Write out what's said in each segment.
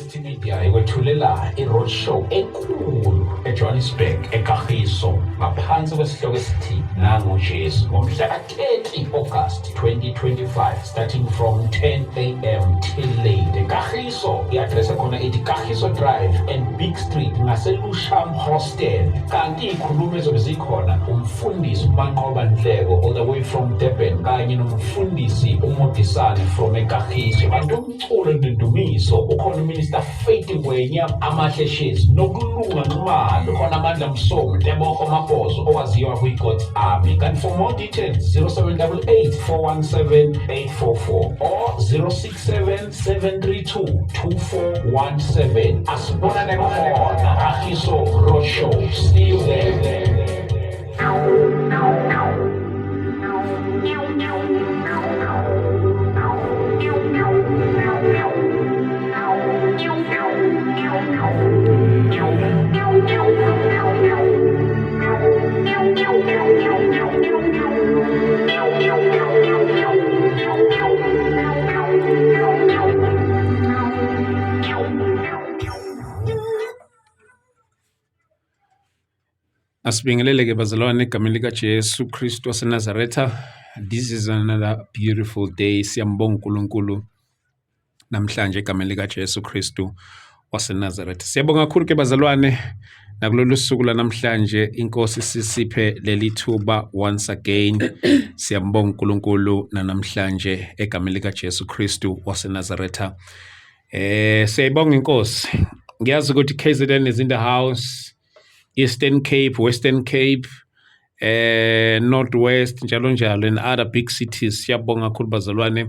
City Media ikwethulela i-roadshow enkulu eJohannesburg eKagiso ngaphansi kwesihloko esithi Nangu Jesu ngomhla ka-30 August 2025 starting from 10 a.m. till late. Kagiso i-address khona ithi Kagiso Drive and Big Street ngaseLusham Hostel. Kanti ikhulumo ezobe zikhona umfundisi uManqoba Nhleko all the way from Durban kanye nomfundisi uModisane from eKagiso. Kanti umculo nendumiso ukhona uMinister Faith Ngwenya Amahleshezi nokulunga nomalo khona Amandla Msomo Tebogo Maposo owaziwa kwi-God Army. Kanti for more details 0788 417 844 or 067 732 2417. Asibonane khona Kagiso Roadshow. See you there. Asibingelele bazalwane egameni likaJesu Kristu waseNazaretha. This is another beautiful day. Siyambonga uNkulunkulu namhlanje egameni likaJesu Kristu waseNazaretha. Siyabonga kakhulu ke bazalwane nakulolu suku lanamhlanje inkosi sisiphe leli thuba once again. Siyambonga uNkulunkulu namhlanje egameni likaJesu Kristu waseNazaretha. Siyabonga inkosi. Ngiyazi ukuthi KZN is in the house. Eastern Cape, Western Cape, Northwest, njalo njalo, and other big cities. Siyabonga kakhulu bazalwane.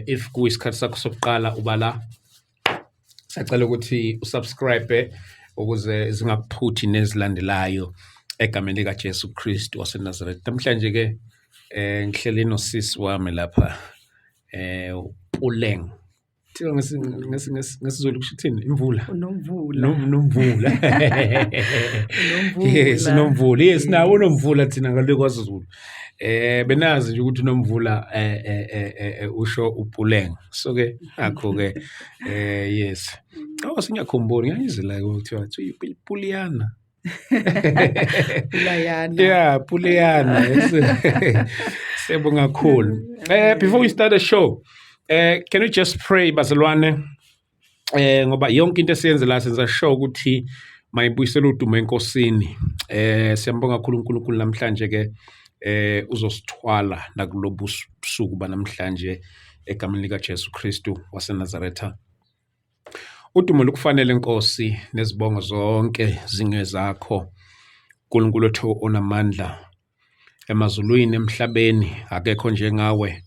If kuyisikhathi sakho sokuqala ubala, sacela ukuthi usubscribe ukuze zingakuphuthi nezilandelayo egameni likaJesu Kristu waseNazaretha. Namhlanje ke ngihleli nosisi wami lapha Puleng. Ngesizulu kushithini imvula nomvula yes nomvula yes nawo nomvula thina ngale kwaZulu benazi nje ukuthi nomvula usho uPuleng so ke akho ke yes singakhumbuli ngiyizela ukuthi Puliyana yeah Puliyana siyabonga kakhulu. Before we start the show, can we just pray bazalwane ngoba yonke into esiyenze la senza show ukuthi mayibuyisele udumo enkosini. Siyambonga kakhulu uNkulunkulu namhlanje ke uzosithwala nakulobu busuku banamhlanje egameni likaJesu Kristu waseNazaretha. Udumo lukufanele Nkosi nezibongo zonke zingezakho. uNkulunkulu wethu onamandla emazulwini emhlabeni akekho njengawe.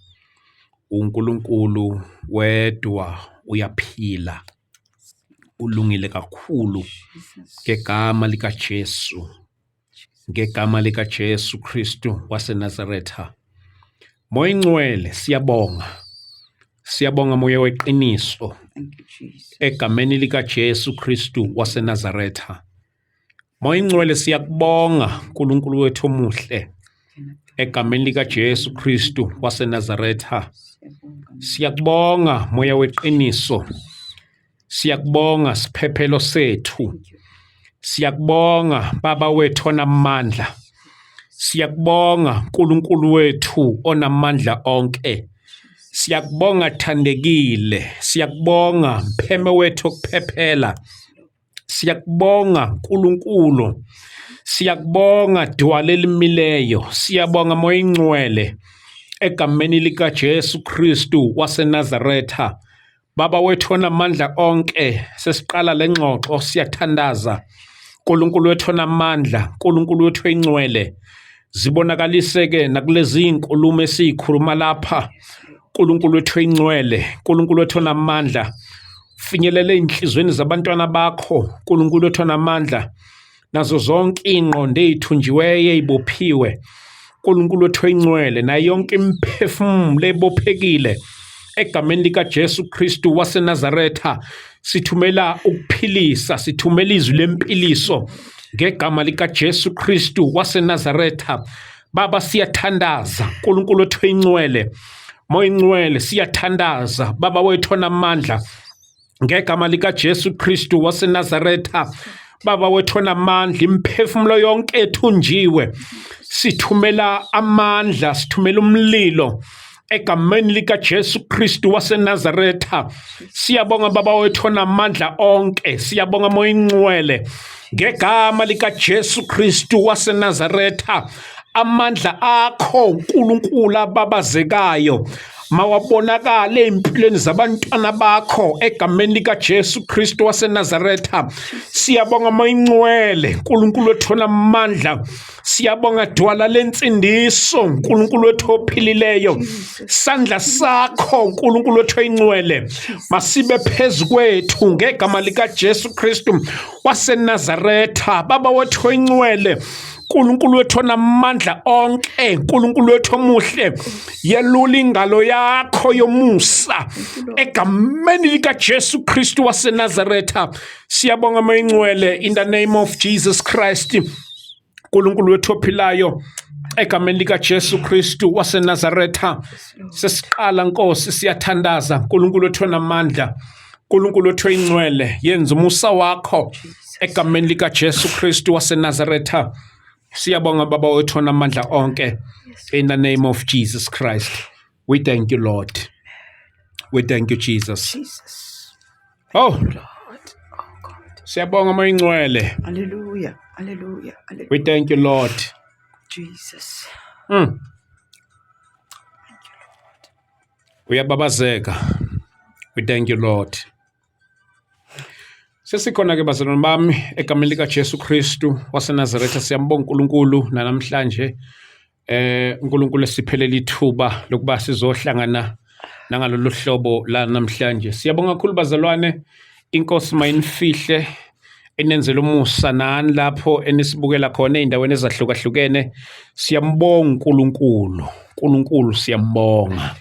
uNkulunkulu wedwa uyaphila ulungile kakhulu ngegama likaJesu, ngegama likaJesu Kristu waseNazaretha. Moya Ngcwele siyabonga moya weqiniso egameni likaJesu Kristu waseNazaretha. Moya Ngcwele siyakubonga uNkulunkulu wethu omuhle egameni likaJesu Kristu waseNazaretha. Siyakubonga moya weqiniso, siyakubonga siphephelo sethu, siyakubonga baba wethu onamandla, siyakubonga uNkulunkulu wethu onamandla onke, siyakubonga thandekile, siyakubonga mpheme wethu okuphephela, siyakubonga uNkulunkulu, siyakubonga dwala elimileyo, siyabonga moya Ngcwele egameni likaJesu Kristu waseNazaretha. Baba wethu onamandla onke, sesiqala lengxoxo siyathandaza uNkulunkulu wethu onamandla, uNkulunkulu wethu engcwele, zibonakalise ke nakulezi inkulumo esikhuluma lapha. uNkulunkulu wethu engcwele, uNkulunkulu wethu onamandla, finyelele inhlizweni zabantwana bakho. uNkulunkulu wethu onamandla, nazo zonke ingqondo ezithunjiweyo ezibophiwe. uNkulunkulu wethu engcwele, na yonke imphefumulo ebophekile egameni likaJesu Kristu waseNazaretha, sithumela ukuphilisa, sithumela izwi lempiliso ngegama likaJesu Kristu waseNazaretha. Baba siyathandaza uNkulunkulu wethu engcwele, moya Ngcwele siyathandaza baba wethu onamandla ngegama likaJesu Kristu waseNazaretha. Baba wethu onamandla, imiphefumulo yonke ethunjiwe, sithumela amandla, sithumela umlilo egameni likaJesu Kristu waseNazaretha. Siyabonga Baba wethu onamandla onke, siyabonga Moya Ingcwele ngegama likaJesu Kristu waseNazaretha. Amandla akho uNkulunkulu ababazekayo mawabonakala empilweni zabantwana bakho egameni likaJesu Kristu waseNazaretha. Siyabonga Moya Ingcwele, uNkulunkulu wethu onamandla, siyabonga dwala lensindiso, uNkulunkulu wethu ophilileyo. Sandla sakho uNkulunkulu wethu oyingcwele masibe phezu kwethu ngegama likaJesu Kristu waseNazaretha. Baba wethu oyingcwele, uNkulunkulu wethu onamandla onke, uNkulunkulu wethu omuhle, yelula ingalo yakho yomusa egameni likaJesu Kristu waseNazaretha. Siyabonga Moya Ingcwele, in the name of Jesus Christ, uNkulunkulu wethu ophilayo, egameni likaJesu Kristu waseNazaretha. Sesiqala Nkosi, siyathandaza uNkulunkulu wethu onamandla, uNkulunkulu wethu oyingcwele, yenza umusa wakho egameni likaJesu Kristu waseNazaretha. Siyabonga Baba wethu onamandla onke, in the name of Jesus Christ. We thank you, Lord. We thank you, Jesus. Oh, Lord. Oh God. siyabonga Moya Ingcwele. Hallelujah. Hallelujah. Hallelujah. We thank you, Lord. Jesus. Uyababazeka. We thank you, Lord. Sesikhona ke bazalwane bami egameni likaJesu Kristu waseNazaretha. Siyambonga uNkulunkulu namhlanje uNkulunkulu esiphelele ithuba lokuba sizohlangana nangalolu hlobo la namhlanje. Siyabonga kakhulu bazalwane, inkosi mayinifihle enenzela umusa nani lapho enisibukela khona eindaweni ezahlukahlukene. Siyambonga uNkulunkulu siyambonga.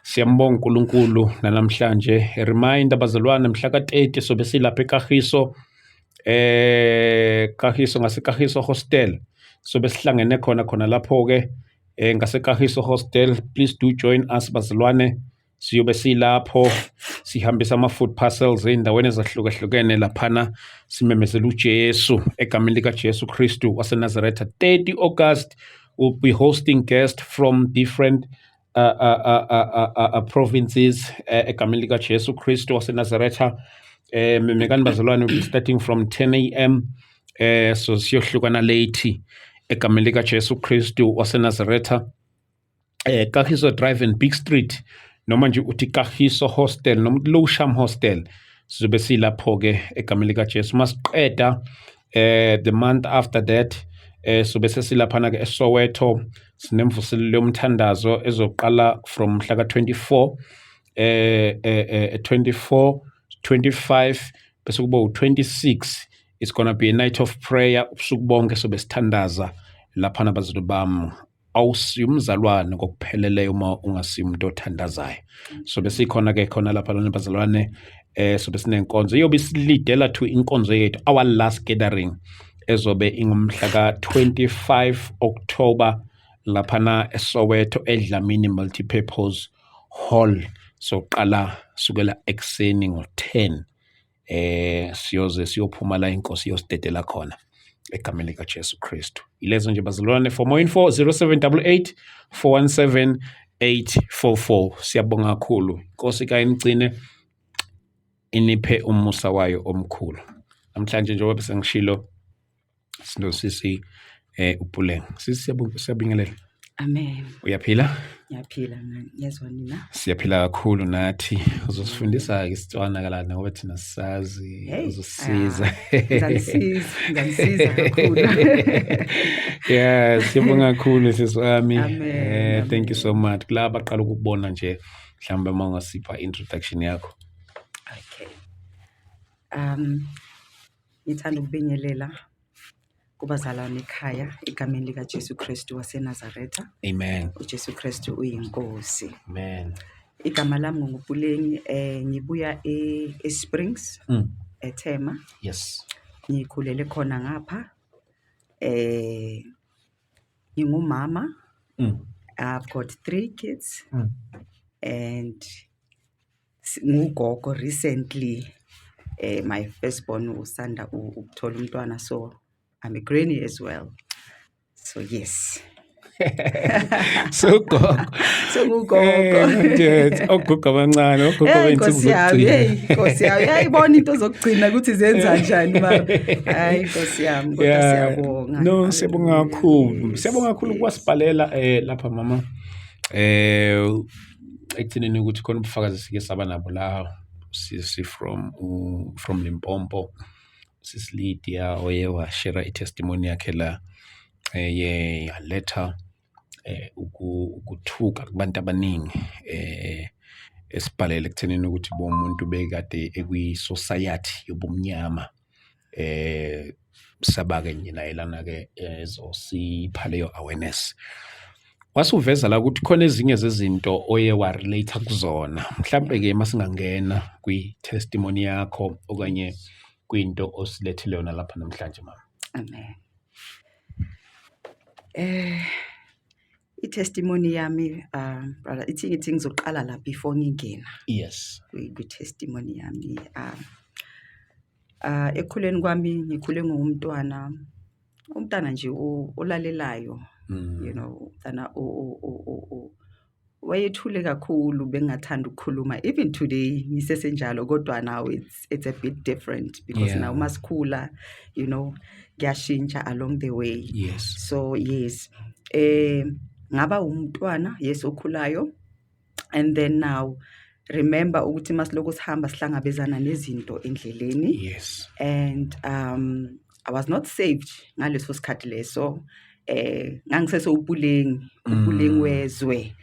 Siyambonga uNkulunkulu namhlanje. Reminder bazalwane, mhla ka-30 sobe silapha eKagiso, Kagiso ngaseKagiso Hostel. Sobe sihlangene khona lapho ke ngaseKagiso Hostel. Please do join us bazalwane. Siyobe silapho sihambisa ama-food parcels eindaweni ezahlukahlukene laphana simemezela uJesu egameni likaJesu Kristu waseNazaretha. 30 August we'll be hosting guests from different provinces egameni likaJesu Kristu waseNazaretha. Memekani bazalwane, we'll be starting from 10 a.m. So siyohlukana late egameni likaJesu Kristu waseNazaretha. Kagiso Drive and Big Street, noma nje uthi Kagiso Hostel noma Lowsham Hostel, sizobe silapho ke egameni likaJesu. Masiqeda the month after that sobe sesilaphana ke eSoweto, sinemvuselelo yomthandazo ezoqala from mhla ka-24 24 25 bese kuba u-26. It's gonna be a night of prayer. Ubusuku bonke sobe sithandaza laphana bazalwane bami. Awusiyumzalwane kokupheleleyo uma ungasiyo umuntu othandazayo. Sobe sikhona ke khona lapha bazalwane, sobe sinenkonzo iyobe isilidela to inkonzo yethu, our last gathering ezobe ingumhla ka-25 October laphana eSoweto eDlamini Multipurpose Hall. So qala sukela ekseni ngo-10 siyoze siyophuma la inkosi yosidedela khona egameni likaJesu Kristu. Ilezo nje bazalwane. For more info 0788 417 844. Siyabonga kakhulu. Inkosi kayinigcine iniphe umusa wayo omkhulu. Namhlanje njengoba bese ngishilo sinosisi uPuleng. Sisi siyabingelela. Amen. Uyaphila? Ngiyaphila mani. Yezwa nina? Siyaphila kakhulu nathi. Uzosifundisa isitswana kalana ngoba thina sisazi, uzosiza. Ngizanisiza kakhulu. Yeah, siyabonga kakhulu siswami. Amen. Thank you so much. Kulaba baqala ukubona nje mhlawumbe mangasipha introduction yakho. Okay. Ngithanda ukubingelela kubazalwane ekhaya egameni likaJesu Kristu waseNazaretha. Amen. uJesu Kristu uyinkosi. Amen. Igama lami nguPuleng, ngibuya eSprings, eThema. Yes. Ngikhulele khona ngapha. Ngingumama. I've got 3 kids. And ngugogo recently. My firstborn usanda ukuthola umntwana, so I'm a granny as well. So yes. So gogo. So ngugogo. Ogogo abancane, ogogo Hey beyinsuku Nkosi yami, zokugcina. Nkosi yami. Yayibona into zokugcina ukuthi zenza kanjani mara. Hayi Nkosi yami, kodwa siyabonga. No, siyabonga kakhulu. Yes, Siyabonga kakhulu yes. kwasibhalela lapha mama. Ekuthenini ukuthi khona ubufakazi sike saba nabo la sisi from Limpopo. Sis Lydia oye washare i-testimony yakhe la yaletha ukuthuka kubantu abaningi esibhalele ekuthenini ukuthi bomuntu bekade ekwi-society yobumnyama sabake nje nayelana ke ezosipha leyo awareness. Wasuveza la ukuthi khona ezinye zezinto oye warelate kuzona, mhlambe ke masingangena kwi-testimony yakho okanye kwinto osilethile yona lapha namhlanje mama. Amen. I-testimony yami, brother, ithi ngizoqala la before ngingena. Yes. Kwi-testimony yami. Ekukhuleni kwami ngikhule ngumntwana nje olalelayo. You know, umntwana wayethule kakhulu, bengathanda ukukhuluma. Even today ngisesenjalo, kodwa now it's a bit different because now masikhula, you know, kuyashintsha along the way. Yes. So yes, ngaba umntwana yes okhulayo, and then now remember ukuthi masiloko sihamba sihlangabezana nezinto endleleni. Yes. And I was not saved ngaleso sikhathi leso. Ngangiseso ubulengi wezwe,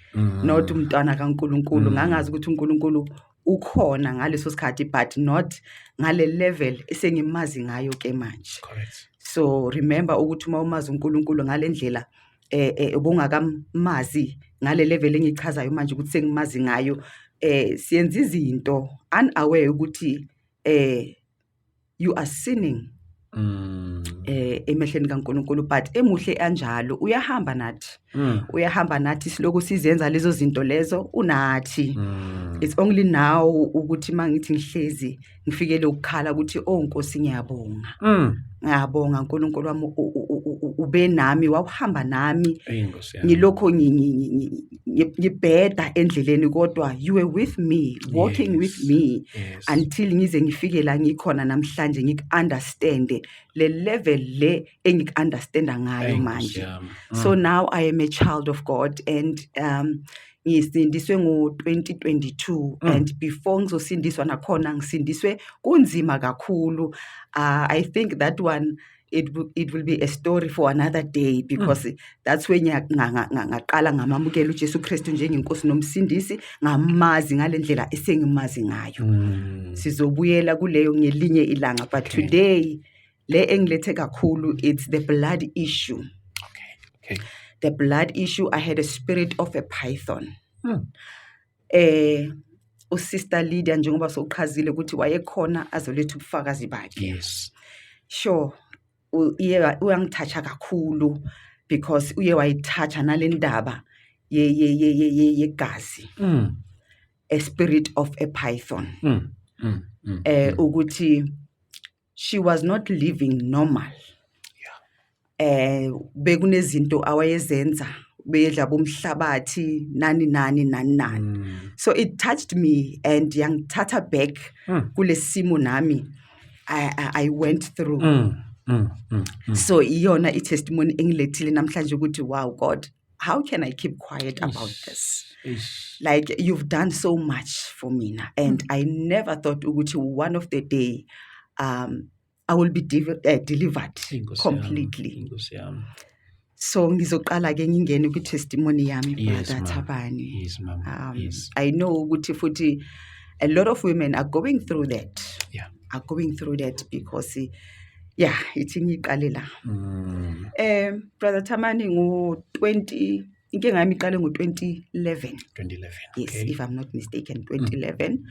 not umntwana kaNkulunkulu. Ngangazi ukuthi uNkulunkulu ukhona ngaleso sikhathi, but not ngale level esengimazi ngayo ke manje. Correct. So remember ukuthi uma umazi uNkulunkulu ngale ndlela ubungakamazi ngale level engichazayo manje ukuthi sengimazi ngayo, siyenza izinto unaware ukuthi you are sinning emehleni kaNkulunkulu, but emuhle kanjalo uyahamba nathi siloko sizenza lezo zinto lezo unathi. It's only now ukuthi mangithi ngihlezi ngifikele ukukhala ukuthi Nkosi ngiyabonga uNkulunkulu wami ube nami, wawuhamba nami ngilokho ngibheda endleleni, kodwa you were with me, walking with me until ngize ngifike la ngikhona namhlanje, ngik-understand le level le engik-understanda ngayo manje. So now I am a child of God, and ngisindiswe ngo-2022 and before ngizosindiswa nakhona ngisindiswe kunzima kakhulu. I think that one it will be a story for another day, because that's when ngaqala ngamamukela uJesu Kristu njengenkosi nomsindisi, ngamazi ngale ndlela esengimazi ngayo. Sizobuyela kuleyo ngelinye ilanga, but today le engilethe kakhulu, it's the blood issue. Okay. The blood issue, I had a spirit of a python. Usister Lydia njengoba soqhazile ukuthi wayekhona azoletha ubufakazi bakhe. Yes. Sure. Uyangithatha kakhulu because uye wayithatha nale ndaba yegazi. A spirit of a python. Ukuthi she was not living normal. Bekunezinto awayezenza, bedla bomhlabathi nani. So it touched me and yangithatha back kulesimo nami I went through. So iyona i-testimony engilethile namhlanje ukuthi wow God, how can I keep quiet about this? Like you've done so much for me, and I never thought ukuthi one of the day I will be delivered completely. So ngizoqala ke ngingene kwi-testimony yami, brother Thabani. Yes, ma'am. Yes. I know ukuthi futhi a lot of women are going through that. Yeah. Are going through that because ithi ngiqale la. Brother Thabani ngo-20 inkinga yami iqale ngo-2011. 2011. Yes, okay. If I'm not mistaken, 2011.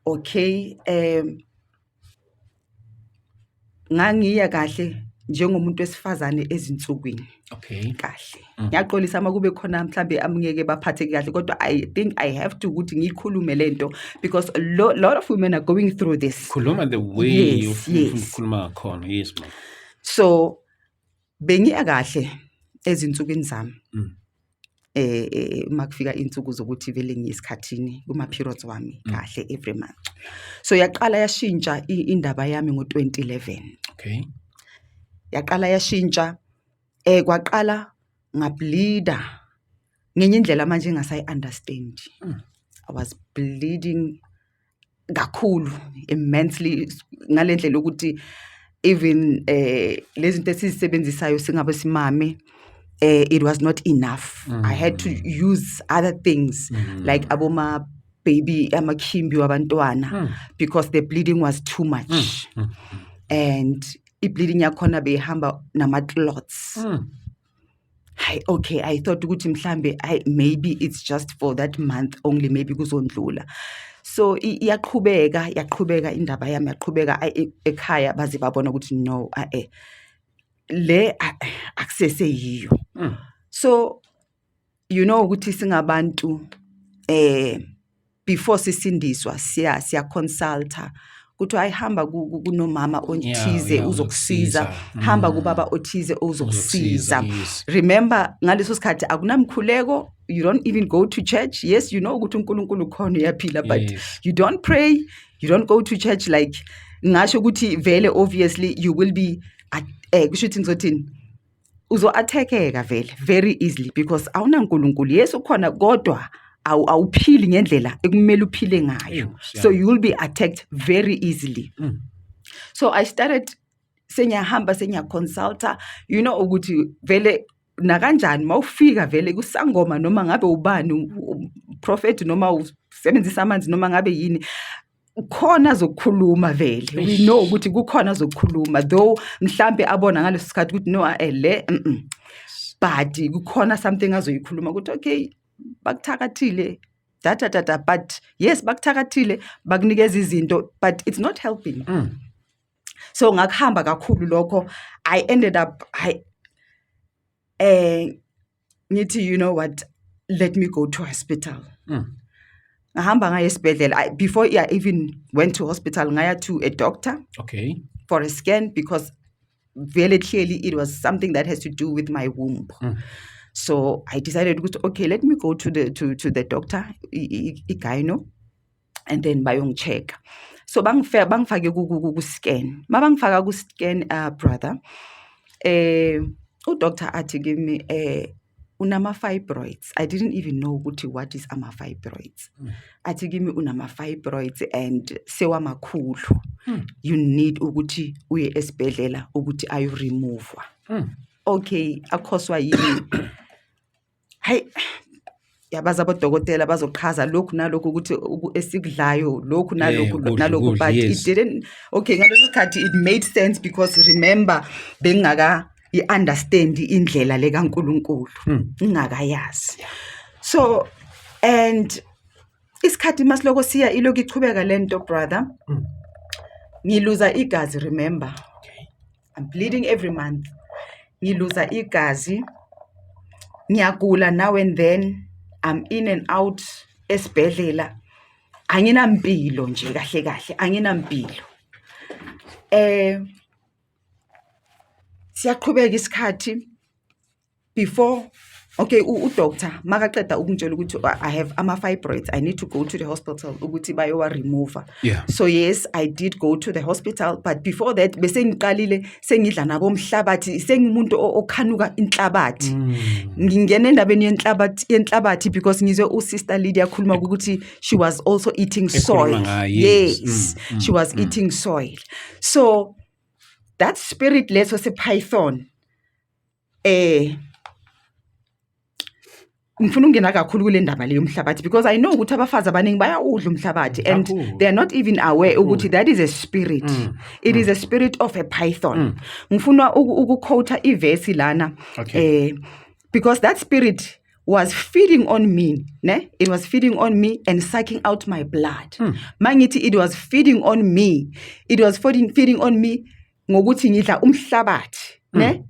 Okay, ngangiya kahle njengomuntu wesifazane ezinsukwini. Okay. Kahle. Ngiyaxolisa uma kube khona mhlambe amngeke baphathe kahle kodwa I think I have to ukuthi ngikhulume lento because a lot of women are going through this. Khuluma the way Yes, you yes. khuluma khona. Yes, ma'am. So bengiya kahle ezinsukwini zami. Makufika insuku zokuthi vele ngiyisikhathini kuma periods wami kahle every month. So yaqala yashintsha indaba yami ngo2011. Okay. Yaqala yashintsha kwaqala ngableeda ngenye indlela manje engasayi understand. I was bleeding kakhulu immensely ngalendlela ukuthi even lezi zinto esizisebenzisayo singabe simame it was not enough. I had to use other things like aboma baby amakhimbi wabantwana because the bleeding was too much. And bleeding yakhona behamba nama clots. Okay, I thought ukuthi mhlambe maybe it's just for that month only, maybe kuzondlula. So yaqhubeka indaba yami yaqhubeka ekhaya baze babona ukuthi no le akusese yiyo. So you know ukuthi singabantu before sisindiswa siya consulta ukuthi ayihamba kunomama othize uzokusiza, hamba kubaba othize uzokusiza. Remember ngaleso sikhathi akunamkhuleko, you don't even go to church. Yes, you know ukuthi uNkulunkulu khona uyaphila, but you don't pray, you don't go to church. Like ngasho ukuthi vele obviously you will be kusho ukuthi ngizothini uzo-attackeka vele very easily because awunaNkulunkulu. Yes ukhona kodwa awuphili ngendlela ekumele uphile ngayo. So you will be attacked very easily. So I started senyahamba consulta, you know ukuthi vele nakanjani mawufika vele kusangoma noma ngabe ubani prophet noma usebenzisa amanzi noma ngabe yini khona zokukhuluma vele. We know ukuthi kukhona zokukhuluma though mhlambe abona ngaleso sikhathi ukuthi no but kukhona something azoyikhuluma ukuthi okay bakuthakathile data but yes bakuthakathile bakunikeza izinto but it's not helping. So ngakuhamba kakhulu lokho. I ended up ngithi you know what, let me go to hospital. Ngahamba ngaya esibhedlela. Before I even went to hospital ngaya to a doctor for a scan because very clearly it was something that has to do with my womb. So I decided, okay, let me go to the doctor, gyno, and then bayong check. So bangifake ku scan. Mabangifaka ku scan brother. Doctor athi give me unama fibroids. I didn't even know what is ama fibroids. Athi give me unama fibroids and sewa makhulu. You need ukuthi uye esibhedlela ukuthi ayo remove. Okay, akhoswa yini? Hey, yabaza abodokotela bazochaza lokhu nalokhu ukuthi esikudlayo lokhu nalokhu but it didn't. Okay, ngaleso sikhathi it made sense because remember bengaka understand indlela le kaNkulunkulu ngingakayazi. So and isikhathi masiloko siya iloko ichubeka lento brother, ngiluza igazi. Remember I'm bleeding every month. Ngiluza igazi, ngiyagula now and then, I'm in and out esibhedlela. Anginampilo nje kahle anginampilo. Siyaqhubeka isikhathi before okay udoctor makaqeda ukungitshela ukuthi I have ama fibroids, I need to go to the hospital ukuthi bayowa remove. So yes, I did go to the hospital, but before that bese ngiqalile sengidla nabo umhlabathi, sengimuntu okhanuka inhlabathi. Ngingena endabeni yenhlabathi because ngizwe usister Lydia khuluma ukuthi she was also eating soil. Yes, she was eating soil. So that spirit leso se python ngifuna ungena kakhulu kule ndaba leyo umhlabathi because I know ukuthi abafazi abaningi bayawudla umhlabathi and they are not even aware ukuthi that is a spirit. It is a spirit of a python. Ngifuna ukuquote iverse lana because that spirit was feeding on me, ne? It was feeding on me and sucking out my blood. Mangithi it was feeding on me. It was feeding on me ngokuthi ngidla umhlabathi. Ne?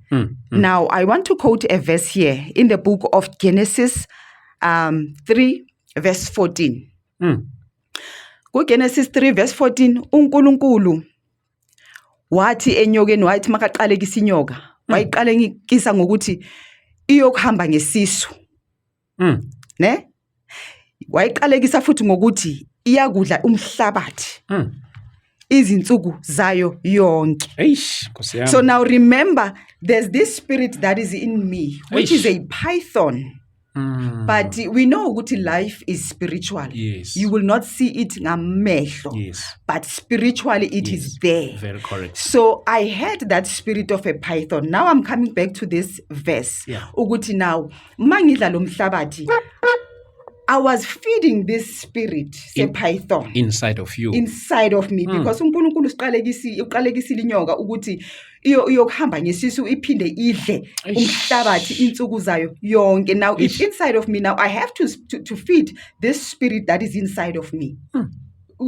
Now, I want to quote a verse here in the book of Genesis 3, verse 14. Genesis 3, verse 14, uNkulunkulu wathi enyokeni wathi makaqalekisa inyoka, wayiqalekisa ngokuthi iyokuhamba ngesisu. Ne? Wayiqalekisa futhi ngokuthi iyakudla umhlabathi. Izinsuku zayo yonke. So now remember, there's this spirit that is in me, which is a python. But we know ukuthi life is spiritual. Yes. You will not see it ngamehlo. Yes. But spiritually it is there. Very correct. So I had that spirit of a python. Now I'm coming back to this verse. Ukuthi now mangidla lo mhlabathi, I was feeding this spirit, say python, inside of you, inside of me, because uNkulunkulu uqalekisile inyoka ukuthi iyokuhamba ngesisu iphinde idle umhlabathi insuku zayo yonke. Now it's inside of me. Now I have to feed this spirit that is inside of me.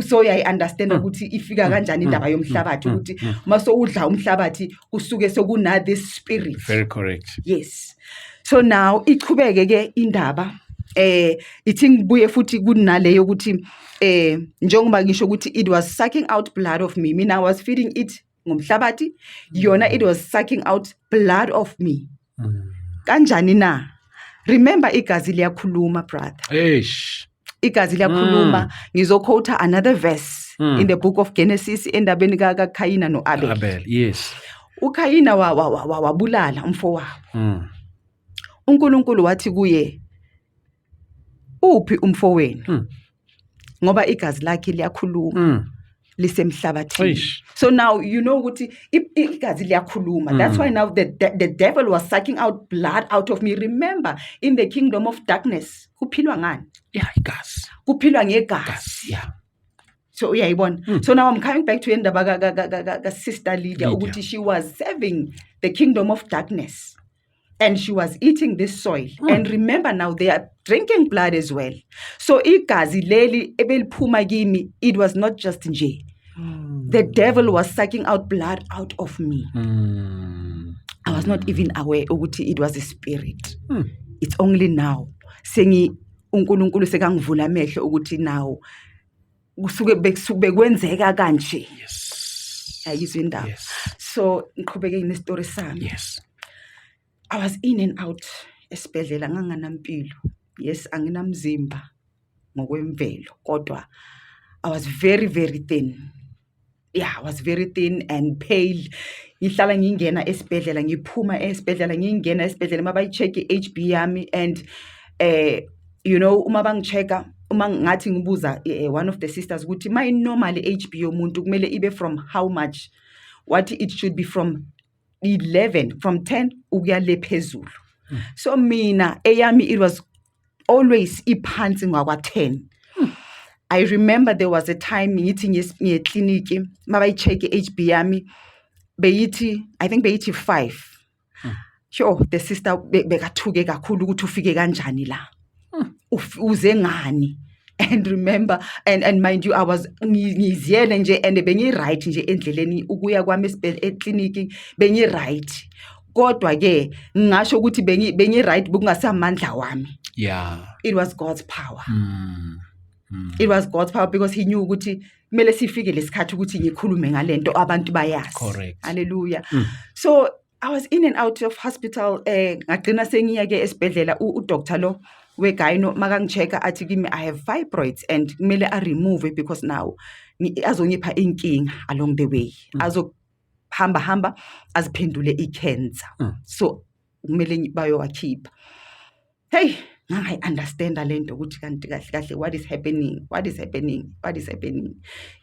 So I understand ukuthi ifika kanjani indaba yomhlabathi ukuthi maso udla umhlabathi kusuke sokuna this spirit. Very correct. Yes. So now iqhubeke ke indaba ithi ngibuye futhi kunaleyo ukuthi njengoba ngisho ukuthi it was sucking out blood of me. Mina I was feeding it ngomhlabathi, yona it was sucking out blood of me. Kanjani na? Remember igazi liyakhuluma, brother. Igazi liyakhuluma. Ngizoquote another verse in the book of Genesis endabeni kaKhayina noAbel. Yes. uKhayina wabulala umfowabo. uNkulunkulu wathi kuye, uphi umfowenu? Ngoba igazi lakhe liyakhuluma lisemhlabathini. So now you know ukuthi igazi liyakhuluma. That's why now the devil was sucking out blood out of me. Remember, in the kingdom of darkness kuphilwa ngani? Igazi. Kuphilwa ngegazi. So uyayibona. So now I'm coming back to indaba ka Sister Lydia ukuthi she was serving the kingdom of darkness. And she was eating this soil. And remember now, they are drinking blood as well. So igazi leli ebeliphuma kimi, it was not just nje. The devil was sucking out blood out of me. I was not even aware ukuthi it was a spirit. It's only now. uNkulunkulu sekangivula amehlo ukuthi now kusuke bekwenzeka kanje. Ayizwe indaba. So ngiqhubeke ngestory sami. I was in and out esibhedlela nganganampilo. Yes, anginamzimba ngokwemvelo kodwa I was very very thin. I was very thin and pale. Ngihlala ngingena esibhedlela, ngiphuma esibhedlela, ngingena esibhedlela mabayicheck iHB yami and you know uma bangichecka, uma ngathi ngibuza one of the sisters ukuthi my normal HB yomuntu kumele ibe from how much? What it should be from 11, from 10 ukuya le phezulu. So mina eyami it was always iphansi ngakwa 10. I remember there was a time ngithi ngiye clinic mabayicheck iHB yami beyithi, I think beyithi 5. Sure, the sister bekathuke kakhulu ukuthi ufike kanjani la. Uze ngani? And remember, and mind you, I was ngiziyele nje and bengi right nje endleleni ukuya kwami eclinic bengi right. Kodwa ke ngisho ukuthi bengi right bungasamandla wami. It was God's power. It was God's power because he knew ukuthi kumele sifike lesikhathi ukuthi ngikhulume ngalento abantu bayazi. Correct. Hallelujah. So I was in and out of hospital. Ngagcina sengiya ke esibhedlela uDoctor lo wegayino makangichecka athi kimi I have fibroids and kumele a remove it because now azongipha inkinga along the way. Azohamba aziphendule icancer. So kumele bayowakhipha. Hey, I understand lento ukuthi kanti kahle what is happening?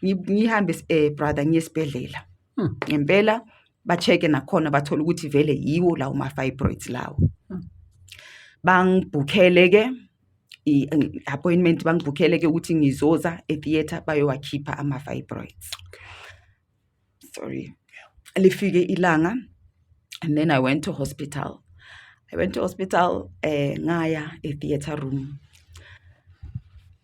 Ngihambe brother ngiyesibhedlela. Ngempela ba-check nakhona bathola ukuthi vele yiwo lawo ma-fibroids lawo. Bangibhukhele ke i-appointment, bangibhukhele ke ukuthi ngizoza e-theater bayowakhipha ama-fibroids. Lifike ilanga and then I went to hospital. Ngaya e-theater room.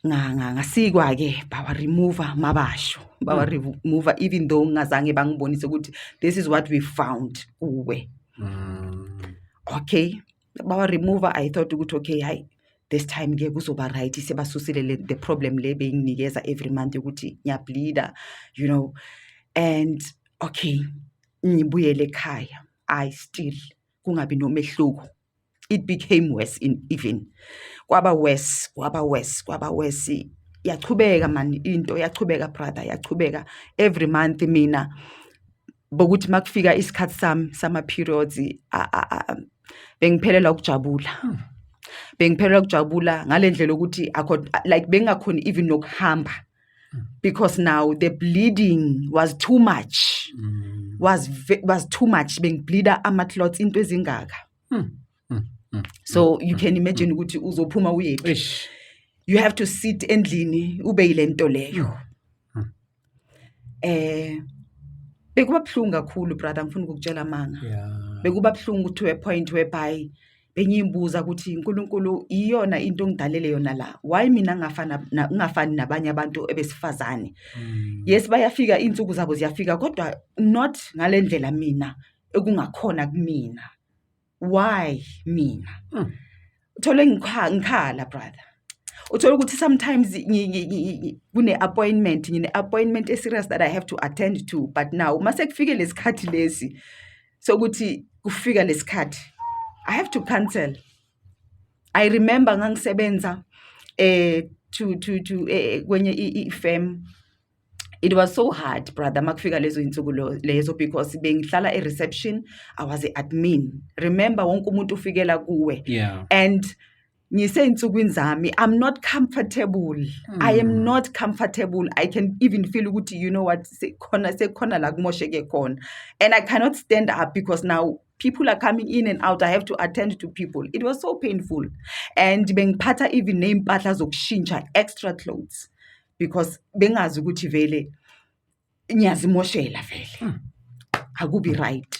Ngasikwa ke bawa remove mabasho. Bawa remove even though ngazange bangibonise ukuthi this is what we found kuwe. Okay, bawa-remover. I thought ukuthi okay, hayi, this time ke kuzoba right, sebasusile the problem le benginikeza every month ukuthi ngiyableeda, you know. And okay, ngibuyele ekhaya, I still kungabi nomehluko. It became worse even. Kwaba worse. Yachubeka man, into yachubeka brother, yachubeka. Every month mina bokuthi makufika isikhathi sama periods bengiphelela ukujabula ngalendlela ukuthi like bengakhona even nokuhamba, because now the bleeding was too much. Was too much. Bengibleeda ama-clots into ezingaka. So you can imagine ukuthi uzophuma uyephi. You have to sit endlini ube yile nto leyo. Bekuba buhlungu kakhulu brother, ngifuna ukukutshela manga. Bekuba buhlungu to a point whereby bengiyimbuza ukuthi uNkulunkulu iyona into ongidalele yona la. Why mina ngafani nabanye abantu ebesifazane? Yes, bayafika insuku zabo ziyafika, kodwa not ngalendlela mina ekungakhona kumina. Why mina? Uthole ngikhala brother. Uthole ukuthi sometimes kune-appointment serious that I have to attend to, but now mase kufike lesikhathi lesi sokuthi kufika lesikhathi I have to cancel. I remember ngangisebenza kwenye i-firm. It was so hard brother makufika lezo insuku lezo, because bengihlala e-reception, I was a-admin. Remember wonke umuntu ufikela kuwe. And ngiseyinsukwini zami, I'm not comfortable. I am not comfortable. I can even feel ukuthi, you know what, sekhona la kumosheke khona. And I cannot stand up because now people are coming in and out. I have to attend to people. It was so painful. And bengiphatha even neimpahla zokushintsha, extra clothes, because bengazi ukuthi vele ngiyazimoshela vele. Akubi right.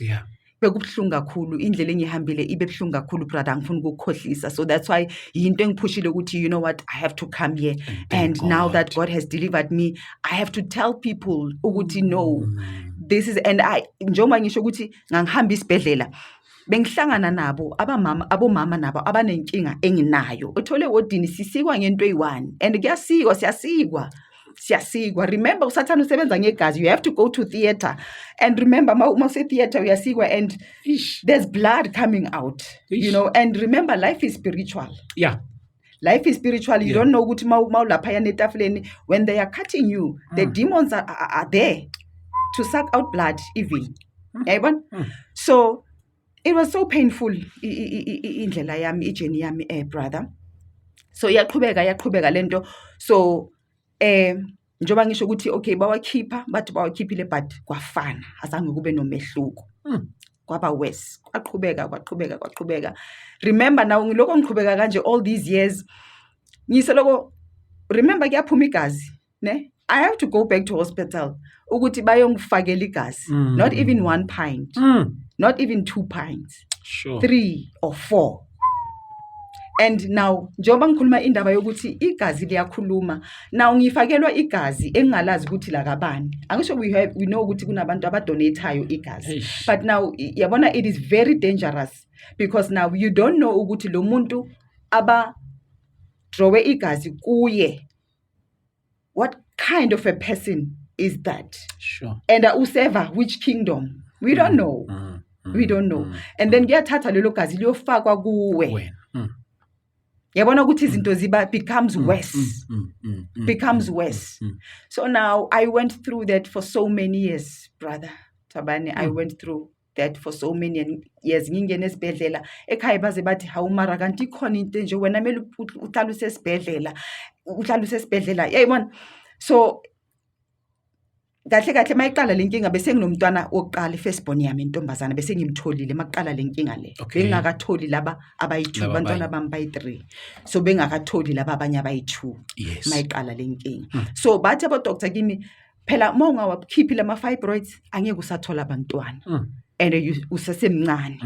Bekubuhlungu kakhulu, indlela engihambile ibe buhlungu kakhulu brother, ngifuna ukukhohlisa. So that's why into engiphushile ukuthi, you know what, I have to come here. And now that God has delivered me, I have to tell people ukuthi no, this is, and I njengoba ngisho ukuthi ngangihamba isibhedlela, bengihlangana nabo abomama nabo abanenkinga enginayo. Uthole wodini sisikwa ngento eyi-1 and siyasikwa. Remember usathana usebenza ngegazi, you have to go to theater, and remember mase theater uyasikwa and there's blood coming out, you know. And remember life is spiritual. Life is spiritual. You don't know ukuthi mawulapha yanetafuleni, when they are cutting you, the demons are there to suck out blood even. So it was so painful indlela yami, ijeni yami brother. So yaqhubeka lento. So njoba ngisho ukuthi okay bawakhiphile but kwafana, azange kube nomehluko. Kwaba worse, kwaqhubeka. Remember now ngiloko ngiqhubeka kanje all these years, ngiseloko remember kuyaphuma igazi ne, I have to go back to hospital ukuthi bayongifakela igazi. Not even 1 pint, not even 2 pints, 3 or 4. And now njoba ngikhuluma indaba yokuthi igazi liyakhuluma, now ngifakelwa igazi engingalazi ukuthi la kabani. Angisho we know ukuthi kunabantu abadonateayo igazi, but now yabona it is very dangerous, because now you don't know ukuthi lo muntu aba drawe igazi kuye, what kind of a person is that? And useva which kingdom? We don't know. We don't know. And then kuyathatha lelo gazi liyofakwa kuwe. Yabona ukuthi izinto becomes worse. So now I went through that for so many years brother Thabani. I went through that for so many years. Ngingena esibhedlela ekhaya baze bathi hawu mara kanti ikhona into nje wena mele uhlala usesibhedlela yayibona. So kahle mayiqala lenkinga bese nginomntwana oqala firstborn yami intombazana, bese ngimtholile maqala lenkinga le. Bengakatholi laba abayi2, abantwana bami bayi3, so bengakatholi laba abanye abayi2 mayiqala lenkinga. So bathi aba doctor kimi phela mawungawakhiphi lama fibroids angeke usathola abantwana, and usesemncane.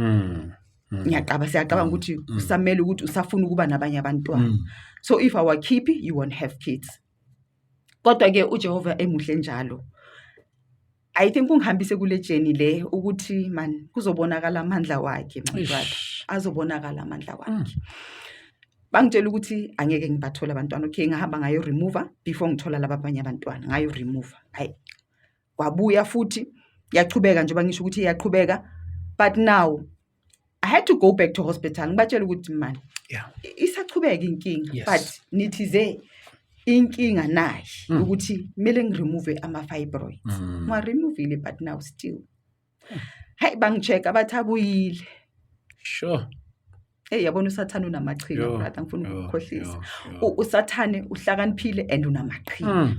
Siyaqabanga ukuthi usamele ukuthi usafuna ukuba nabanye abantwana. So if awakhiphi you won't have kids. Kodwa ke uJehova emuhle njalo, I think ungihambise kule journey le ukuthi man kuzobonakala amandla wakhe my brother, azobonakala amandla wakhe. Bangitshela ukuthi angeke ngibathola abantwana. Okay, ngahamba ngayo remover before ngithola laba abanye abantwana, ngayo remover. Hayi. Kwabuya futhi yaqhubeka njengoba ngisho ukuthi iyaqhubeka, but now I had to go back to hospital. Ngibatshela ukuthi man, isaqhubeka inkinga, but nithize inkinga nayi ukuthi kumele ngiremove ama-fibroids. Ngiwa-removile but now still. Hayi bangicheck abathi abuyile. Sure. Hey yabona usathane unamaqhinga brother, ngifuna ukukhohlisa. Usathane uhlakaniphile and unamaqhinga.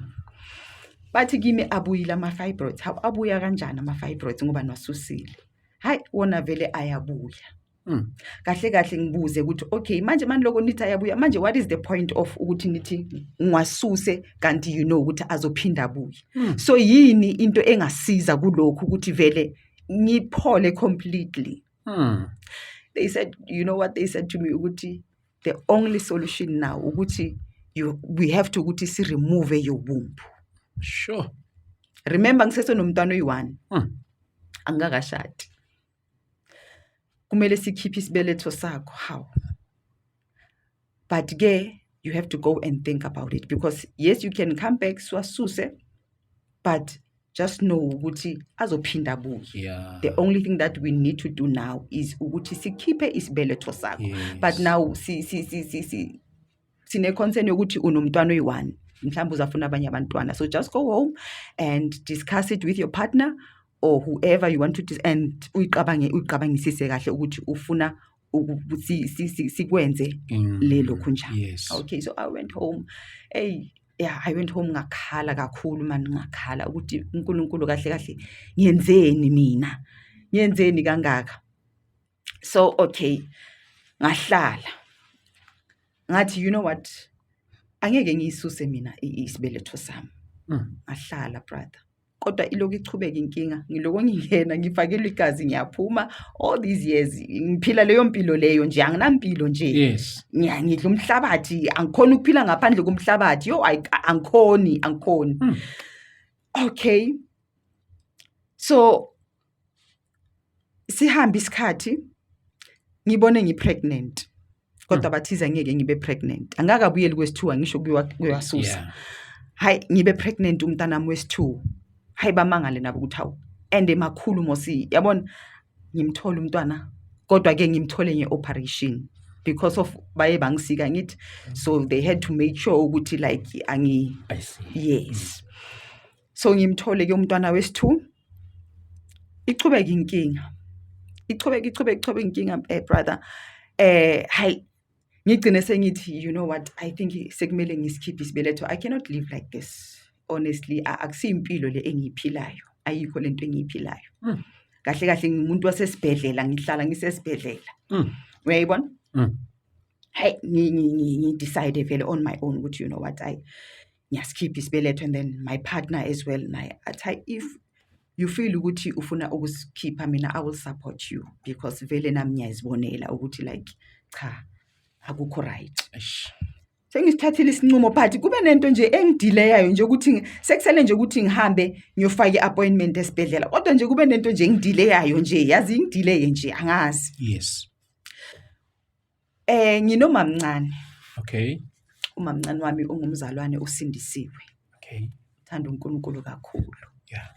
Bathi kimi abuyile ama-fibroids. Hawu abuya kanjani ama-fibroids ngoba niwasusile? Hayi wona vele ayabuya. Kahle kahle ngibuze ukuthi okay manje lokho nithi ayabuya manje what is the point of ukuthi nithi ngiwasuse kanti you know ukuthi azophinda abuye. So yini into engasiza kulokho ukuthi vele ngiphole completely. They said, you know what they said to me ukuthi the only solution now ukuthi we have to ukuthi si remove your womb. Sure. Remember ngisese nomntwana oyi1. Angakashadi. Kumele sikhiphe isibeletho sakho. How? But ke you have to go and think about it because yes you can come back swasuse, but just know ukuthi azophinda abuye. The only thing that we need to do now is ukuthi sikhiphe isibeletho sakho. But now sine concern yokuthi unomntwana oyi1 mhlawumbe uzafuna abanye abantwana. So just go home and discuss it with your partner or whoever you want to and uyiqabangisise kahle ukuthi ufuna sikwenze lelo kunjani. Okay, so I went home. I went home ngakhala kakhulu man, ngakhala ukuthi uNkulunkulu kahle kahle ngiyenzeni mina, ngiyenzeni kangaka. So okay, ngahlala ngathi you know what, angeke ngiyisuse mina isibeletho sami. Ngahlala brother, kodwa ilokhu ichubeka inkinga, ngiloko ngingena ngifakela igazi ngiyaphuma all these years ngiphila leyo mpilo leyo nje, anginampilo nje. Ngidla umhlabathi, angikhona ukuphila ngaphandle komhlabathi. Yo angikhoni. Okay, so sihamba isikhathi ngibone ngipregnant, kodwa bathiza ngeke ngibe pregnant. Angakabuyeli kwesi2 angisho kuyasusa. Hayi ngibe pregnant umntanami wesi2. Hayi bamangale nabo ukuthi hawu and emakhulu mosi yabona ngimthola umntwana kodwa ke ngimthole ngeoperation because of baye bangisika ngithi. So they had to make sure ukuthi like I see. Yes. So ngimthole ke umntwana wesi2. Ichubeka inkinga. Ichubeka inkinga brother. Hayi ngigcine sengithi you know what, I think sekumele ngisikhiphe isibeletho. I cannot live like this. Honestly akusiyimpilo le engiyiphilayo, ayikho lento engiyiphilayo. Kahle kahle ngimuntu wasesibhedlela, ngihlala ngisesibhedlela. Uyayibona? Hey ngi decide vele on my own ukuthi you know what, ngiyasikhipha isibeletho and then my partner as well naye athi if you feel ukuthi ufuna ukusikhipha mina I will support you because vele nami ngiyazibonela ukuthi like cha akukho right. Sengisithathile isinqumo but kube nento nje engidileyayo nje ukuthi sekusele nje ukuthi ngihambe ngiyofaka iappointment esibhedlela, kodwa nje kube nento nje engidileyayo nje, yazi ngidelay nje angazi. Yes. Nginomamncane. Okay. Umamncane wami ungumzalwane usindisiwe. Okay. Thanda uNkulunkulu kakhulu. Yeah.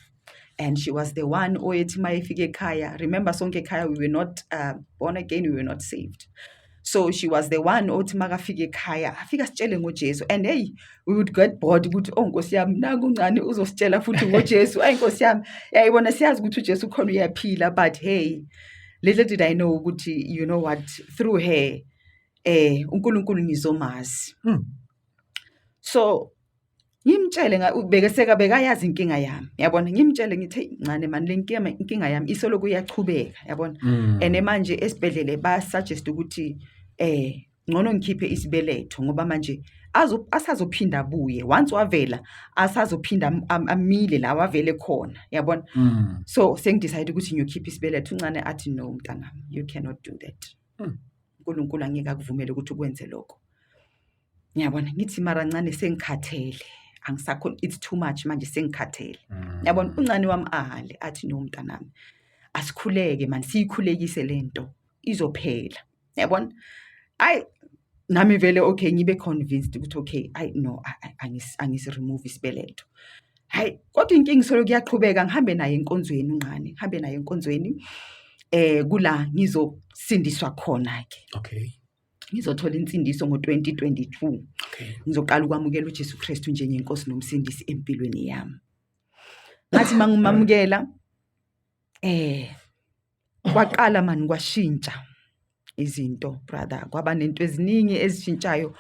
And she was the one oyethi mayifike ekhaya. Remember sonke ekhaya we were not born again, we were not saved. So she was the one othi makafika ekhaya afika sitshele ngoJesu, and hey we would get bored ukuthi Nkosi yami naku uncane uzositshela futhi ngoJesu. Nkosi yami yayibona siyazi ukuthi uJesu khona uyaphila, but hey little did I know ukuthi you know what, through her uNkulunkulu ngizomazi. So ngimtshele bekayazi inkinga yami, yabona, ngimtshele ngithi ncane man le inkinga yami isoloku iyachubeka, yabona. And manje esibhedlele ba suggest ukuthi ngcono ngikhiphe isibeletho ngoba manje asazophinda abuye, once wavela asazophinda amile la wavele khona, yabona. So sengidecide ukuthi ngiyokhipha isibeletho. Uncane athi no mntanami, you cannot do that. uNkulunkulu angeke akuvumele ukuthi ukwenze lokho, ngiyabona. Ngithi mara ncane sengikhathele, angisakhona, it's too much manje sengikhathele. Yabona uncane wami ahale athi no mntanami asikhuleke man, siyikhulekise lento izophela. Yabona nami vele okay ngibe convinced ukuthi okay no angisi remove isibeletho. Kodwa inkinga solo kuyaqhubeka, ngihambe naye enkonzweni uncane, ngihambe naye enkonzweni kula ngizosindiswa khona ke. Okay. Ngizothola insindiso ngo-2022. Ngizoqala ukwamukela uJesu Kristu njengenkosi nomsindisi empilweni yami. Ngathi mangimamukela kwaqala mani kwashintsha izinto brother, kwaba nento eziningi ezishintshayo.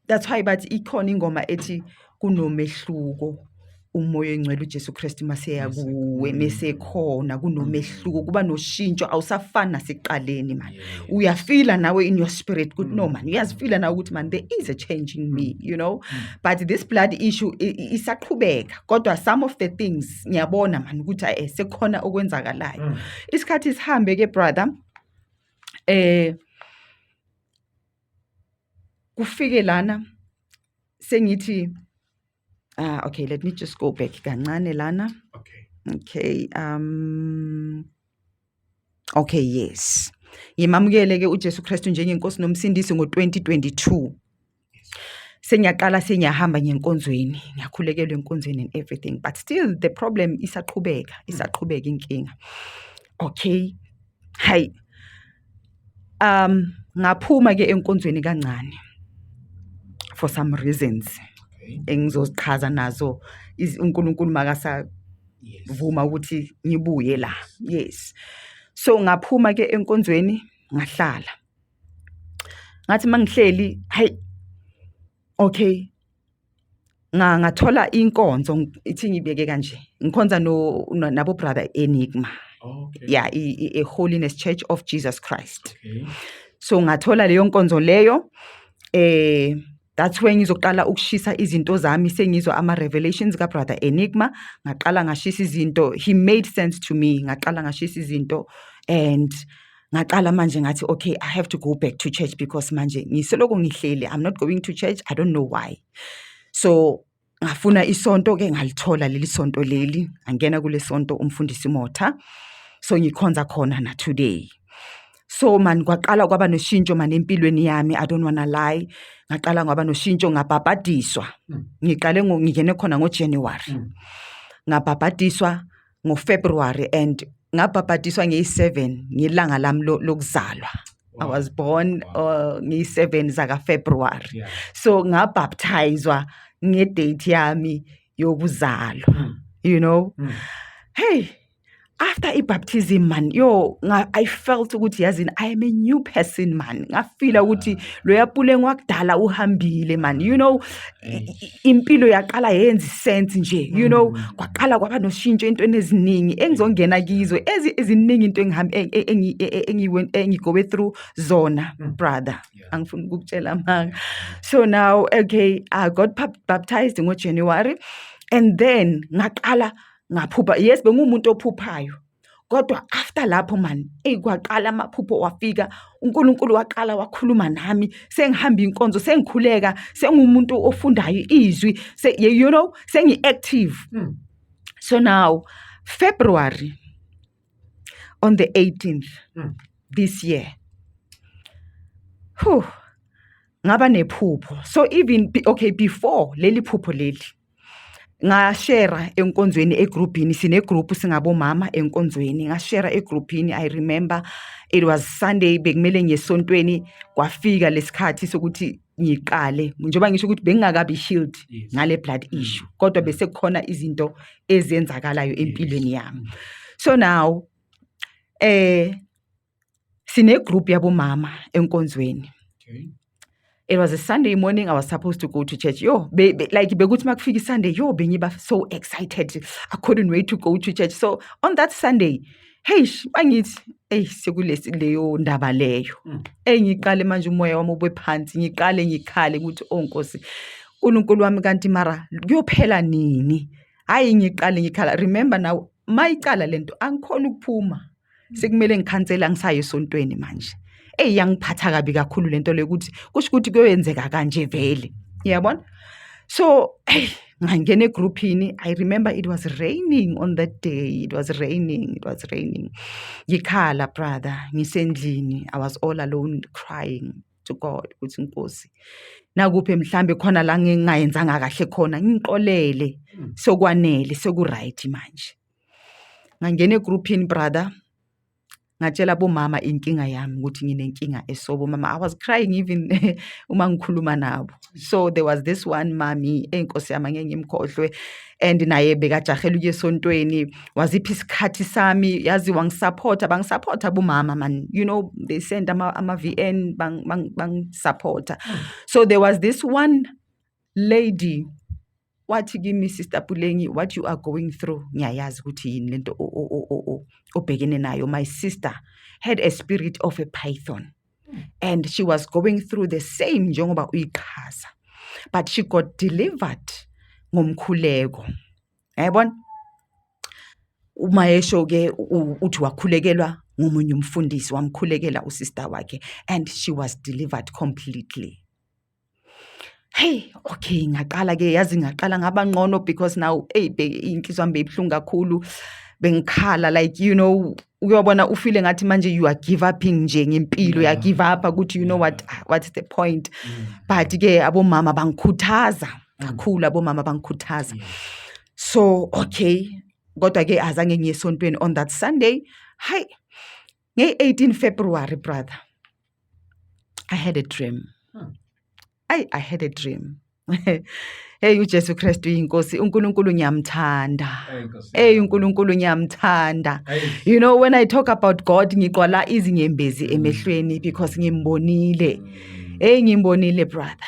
That's why bathi ikhona ingoma ethi kunomehluko umoya engcwele uJesu Kristu maseya kuwe mesekhona kunomehluko, kuba noshintsho, awusafani nasekuqaleni man. Uyafila nawe in your spirit good no man, uyazifila nawe ukuthi man there is a change in me, you know. But this blood issue isaqhubeka, kodwa some of the things ngiyabona man ukuthi sekukhona okwenzakalayo. Isikhathi sihambe ke brother, kufike lana sengithi okay, let me just go back kancane lana. Okay, yes. Ngimamukele ke uJesu Kristu njengenkosi nomsindisi ngo-2022. Sengiyaqala sengiyahamba ngenkonzweni, ngiyakhulekelwa enkonzweni and everything, but still the problem isaqhubeka inkinga. Okay. Ngaphuma ke enkonzweni kancane for some reasons. Engizozichaza nazo uNkulunkulu makasa vuma ukuthi ngibuye la. Yes. So ngaphuma ke enkonzweni ngahlala. Ngathi mangihleli okay. Ngathola inkonzo ithi ngibeke kanje. Ngikhonza nabo brother Enigma. Okay. Yeah, a Holiness Church of Jesus Christ. Okay. So ngathola leyo nkonzo leyo that's when ngizoqala ukushisa izinto zami, sengizwa ama revelations ka brother Enigma, ngaqala ngashisa izinto. He made sense to me. Ngaqala ngashisa izinto and ngaqala manje ngathi okay, I have to go back to church because manje ngiseloko ngihleli, I'm not going to church, I don't know why. So ngafuna isonto ke ngalithola leli sonto leli, angena kule sonto umfundisi Motha. So ngikhonza khona na today. So man kwaqala kwaba noshintsho man empilweni yami, I don't wanna lie. Ngaqala ngaba noshintsho, ngabhabhadiswa. Ngiqale ngingene khona ngoJanuary. Ngabhabhadiswa ngoFebruary and ngabhabhadiswa ngeyi7 ngilanga lami lokuzalwa. I was born ngeyi7 zaka February. Yeah. So ngabaptizwa ngedate yami yokuzalwa. You know? Hey, after baptism man, I felt ukuthi yazini I am a new person man. Ngafila ukuthi loyapule ngwakudala uhambile man. You know, impilo yaqala yenza sense nje. You know, kwaqala kwaba noshintsho entweni eziningi engizongena kizo eziningi into engigo through zona brother. Angifuni ukukutshela manga. So now okay, I got baptized in January and then ngaqala ngaphupha. Yes, bengumuntu ophuphayo. Kodwa after lapho man, kwaqala amaphupho wafika, uNkulunkulu waqala wakhuluma nami, sengihamba inkonzo, sengikhuleka, sengumuntu ofundayo izwi, you know, sengi-active. So now, February, on the 18th, this year, ngaba nephupho. So even, okay, before leli phupho leli, ngashare enkonzweni egroupini, sine group singabo mama enkonzweni, ngashare egroupini. I remember it was Sunday, bekumele ngesontweni kwafika lesikhathi sokuthi ngiqale, njengoba ngisho ukuthi bengingakabi healed ngale blood issue, kodwa bese kukhona izinto ezenzakalayo empilweni yami. So now sine group yabo mama enkonzweni. Okay. It was a Sunday morning. I was supposed to go to church. Like bekuthi makufika Sunday, bengiba so excited. I couldn't wait to go to church. So on that Sunday, bangithi, sekulesi leyo ndaba leyo. Ngiqale manje umoya wami ube phansi, ngikhale ukuthi Nkosi, uNkulunkulu wami kanti mara kuyophela nini? Hayi ngiqale ngikhala. Remember now, mayiqala lento angikhona ukuphuma. Sekumele ngikhansela ngisaye esontweni manje. Yangiphatha kabi kakhulu lento le ukuthi kusho ukuthi kuyenzeka kanje vele. Yabona? So ngangena egrouphini. I remember it was raining on that day. It was raining. Ngikhala brother, ngisendlini. I was all alone crying to God ukuthi Nkosi, nakuphi mhlambe khona la ngingayenzanga kahle khona, ngixolele, sokwanele, sekuright manje. Ngangena egrouphini brother, ngatshela bomama inkinga yami ukuthi nginenkinga esobo. Mama, I was crying even uma ngikhuluma nabo. So there was this one mommy, enkosi yami ngeke ngimkhohlwe, and naye bekajahela ukuya esontweni. Waziphi isikhathi sami, yazi wangisupporta, bangisupporta bomama man. You know, they send ama VN bang supporta. So there was this one lady, wathi kimi, Sister Pulengi, what you are going through ngiyayazi ukuthi yini lento obhekene nayo. My sister had a spirit of a python, and she was going through the same njengoba uyichaza, but she got delivered ngomkhuleko. Yabona, uma yesho ke uthi wakhulekelwa ngomunye umfundisi, wamkhulekela usister wakhe, and she was delivered completely. Hey, okay, ngaqala ke, yazi ngaqala ngaba ngcono, because now inhliziyo yami beyibhlungu kakhulu, bengikhala, like, you know, uyobona ufile ngathi manje you are give upping nje ngempilo, ya give up ukuthi you know what's the point. But ke abomama bangikhuthaza kakhulu, abomama bangikhuthaza. So okay, kodwa ke azange ngiye esontweni on that Sunday. Hi, nge-18 February brother, I had a dream. I had a dream. Hey, uJesu Kristu inkosi, uNkulunkulu ngiyamthanda. Hey, uNkulunkulu ngiyamthanda. You know, when I talk about God, ngiqala izinyembezi emehlweni because ngimbonile. Hey, ngimbonile brother.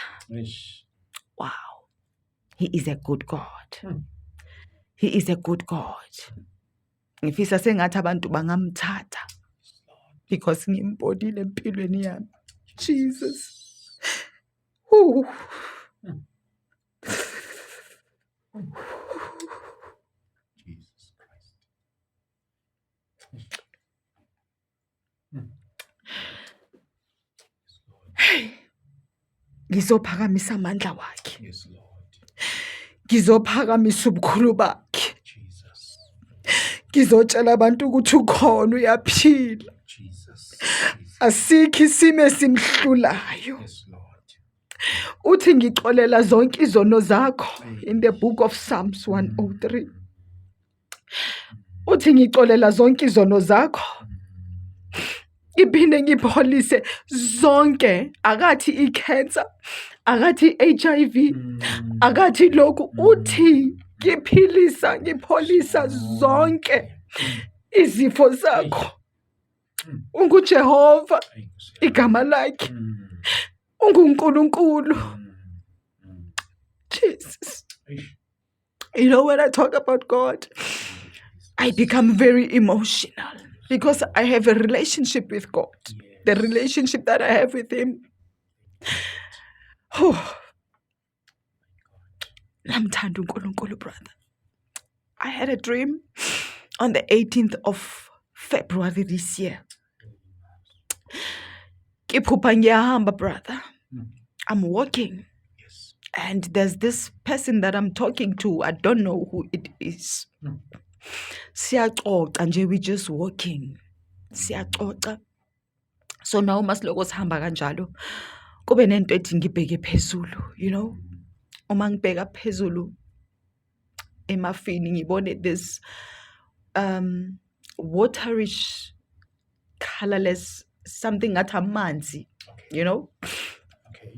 Wow. He is a good God. He is a good God. Ngifisa sengathi abantu bangamthatha because ngimbonile empilweni yami. Jesus. Ooh. Jesus Christ. Hey, ngizophakamisa amandla wakhe. Yes, Lord. Ngizophakamisa ubukhulu bakhe. Jesus. Ngizotshela abantu ukuthi ukhona, uyaphila. Jesus. Asikho isimo esimhlulayo. Yes, Lord. Uthi ngixolela zonke izono zakho in the book of Psalms 103. Uthi ngixolela zonke izono zakho, iphinde ngipholise zonke, akathi i-cancer, akathi i-HIV, akathi lokhu. Uthi ngiphilisa, ngipholisa zonke izifo zakho. UnguJehova igama lakhe, unguNkulunkulu. Jesus. You know, when I talk about God, I become very emotional because I have a relationship with God. The relationship that I have with Him. Oh, namthanda uNkulunkulu brother. I had a dream on the 18th of February this year. Kiphupha ngiyahamba brother. I'm walking. And there's this person that I'm talking to. I don't know who it is. Siyaxoxa nje, we just walking. Siyaxoxa. So now masiloko sihamba kanjalo, kube nento ethi ngibheke phezulu, you know. Uma ngibheka phezulu emafini ngibone this waterish, colorless something ngathi amanzi, you know. Okay.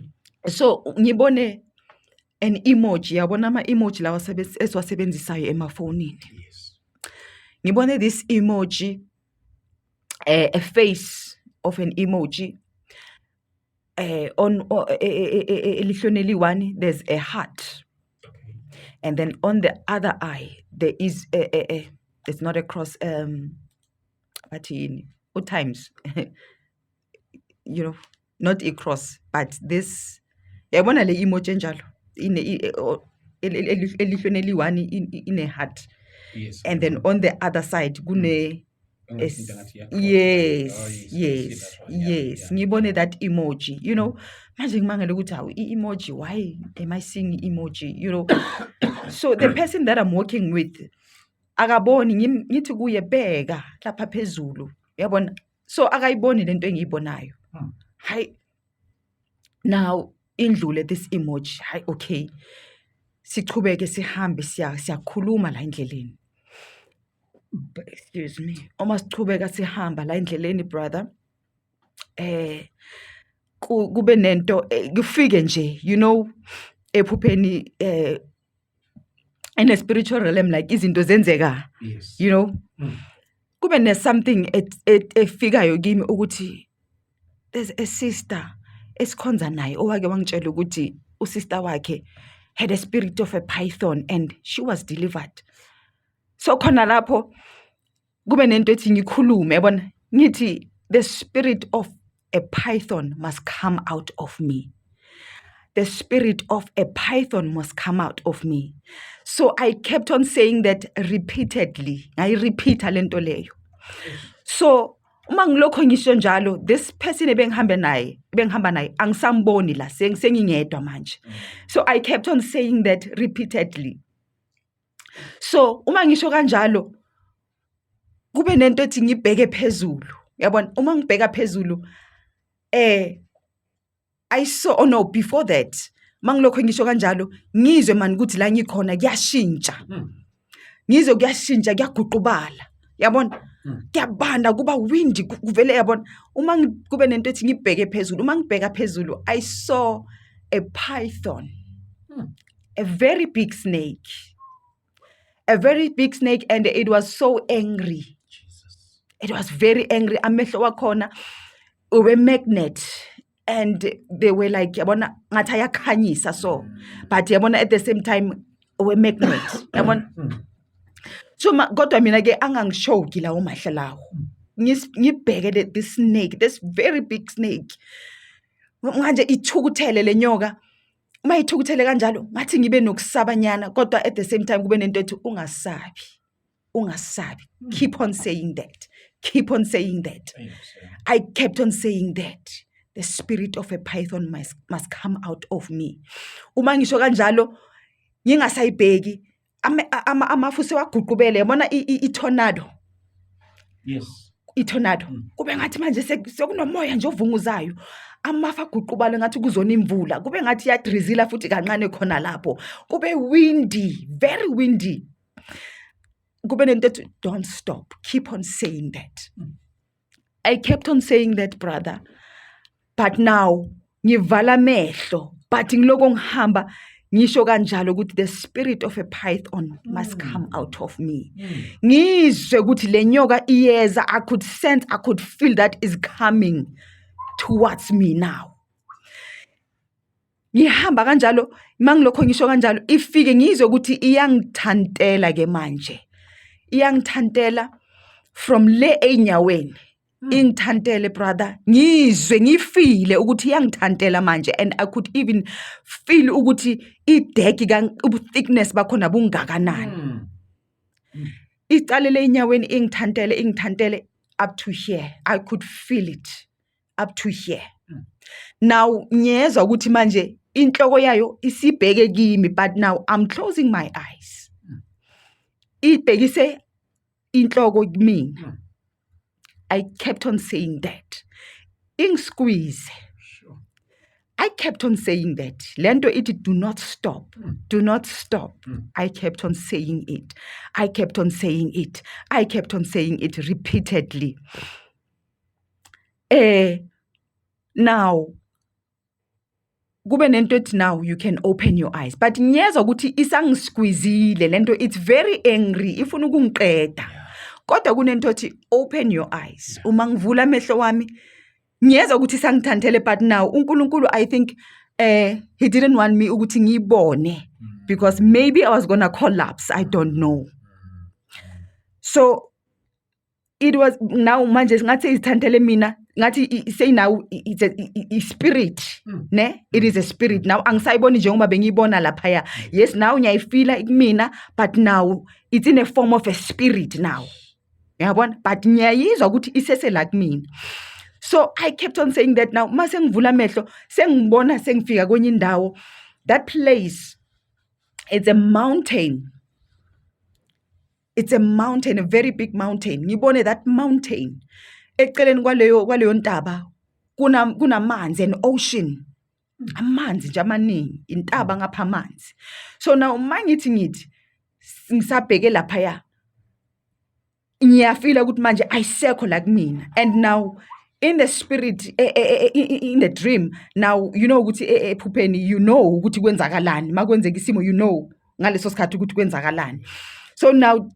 So ngibone an emoji, yabona ama-emoji lawa esiwasebenzisayo emafonini. Yes. Ngibone this emoji, a face of an emoji. On elihlweni eliyi-1 there's a heart. Okay. And then on the other eye there is it's not a cross, but yini, times. You know, not a cross, but this, yabona le emoji enjalo elihlweni eliyi-1 in a heart. Yes. And then on the other side kune Yes. Ngibone that emoji, you know. Manje ngimangele ukuthi hawu i-emoji, why am I seeing i-emoji, you know? So the person that I'm working with akaboni ngithi kuye bheka lapha phezulu, yabona? So akayiboni lento engiyibonayo. Hayi, now indlule this emoji. Hayi, okay, sichubeke sihambe siyakhuluma la endleleni. Excuse me. Uma sichubeka sihamba la endleleni, brother, kube nento kufike nje, you know, ephupheni in a spiritual realm, like izinto zenzeka, you know. Kube ne something efikayo kimi ukuthi there's a sister esikhonza naye owake wangitshela ukuthi usister wakhe had a spirit of a python and she was delivered. So khona lapho kube nento ethi ngikhulume, yabona, ngithi the spirit of a python must come out of me. The spirit of a python must come out of me. So I kept on saying that repeatedly. I repeat lento leyo. So uma ngilokho ngisho njalo, this person ebengihamba naye angisamboni la, sengingedwa manje. So I kept on saying that repeatedly. So uma ngisho kanjalo kube nento ethi ngibheke phezulu, yabona? Uma ngibheka phezulu I saw, oh no, before that, mangilokho ngisho kanjalo, ngizwe mani ukuthi la ngikhona kuyashintsha. Ngizwe kuyashintsha, kuyaguqubala. Yabona? Kuyabanda, kuba windy, kuvele, yabona? Uma kube nento ethi ngibheke phezulu, uma ngibheka phezulu, I saw a python. A very big snake. A very big snake, and it was so angry. Jesus. It was very angry. Amehlo wakhona ube magnet. And they were like, yabona, ngathi ayakhanyisa so. But yabona, at the same time, ube magnet. Yabona? So kodwa mina ke angangishoki lawo mahla lawo. Ngibheke this snake, this very big snake. Manje ithukuthele lenyoka. Uma ithukuthele kanjalo, ngathi ngibe nokusabanyana, kodwa at the same time kube nento ethi ungasabi. Keep on saying that. Keep on saying that. I kept on saying that. The spirit of a python must come out of me. Uma ngisho kanjalo, ngingasayibheki, amafu sewaguqubele, yabona i-tornado. Yes. I-tornado. Kube ngathi manje sekunomoya nje ovunguzayo. Amafu aguqubale ngathi kuzona imvula. Kube ngathi yadrizila futhi kancane khona lapho. Kube windy, very windy. Kube nento ethi, don't stop. Keep on saying that. I kept on saying that, brother. But now, ngivala mehlo, but ngiloko ngihamba ngisho kanjalo ukuthi the spirit of a python must come out of me. Ngizwe ukuthi lenyoka iyeza, I could sense, I could feel that is coming towards me now. Ngihamba kanjalo, mangilokho ngisho kanjalo, ifike ngizwe ukuthi iyangithantela ke manje. Iyangithantela from le enyaweni. Ingithantele, brother, ngizwe ngifile ukuthi iyangithantela manje, and I could even feel ukuthi ideki thickness bakhona bungakanani. Icalele enyaweni ingithantele up to here. I could feel it up to here. Now ngiyezwa ukuthi manje inhloko yayo isibheke kimi, but now I'm closing my eyes. Ibhekise inhloko kimi. I kept on saying that. Squeeze. Sure. I kept on saying that. Lento it do not stop. Do not stop. I kept on saying it. I kept on saying it. I kept on saying it repeatedly. Now, kube nento ethi now you can open your eyes. But ngiyezwa ukuthi isangisqueezile lento, it's very angry. Ifuna ukungiqeda. Kodwa kunento ethi open your eyes. Uma ngivula amehlo wami ngiyezwa ukuthi sangithandele, but now uNkulunkulu, I think he didn't want me ukuthi ngibone, because maybe I was gonna collapse, I don't know. So it was now manje ngathi izithandele mina, ngathi say now it's a spirit, ne? It is a spirit. Now angisayiboni njengoba bengiyibona lapha. Yes, now ngiyayifila kumina, but now it's in a form of a spirit now. Yabona, but ngiyayizwa ukuthi isese like mina. So I kept on saying that now, mase ngivula amehlo, sengibona sengifika kwenye indawo. That place, it's a mountain. It's a mountain, a very big mountain. Ngibone that mountain. Eceleni kwaleyo ntaba kunamanzi, an ocean. Amanzi nje amaningi, intaba ngapha amanzi. So now mangithi ngisabheke lapha ngiyafila ukuthi manje ayisekho like mina. And now in the spirit, in the dream, now you know ukuthi ephupheni, you know ukuthi kwenzakalani. Makwenzeka isimo, you know ngaleso sikhathi ukuthi kwenzakalani. So now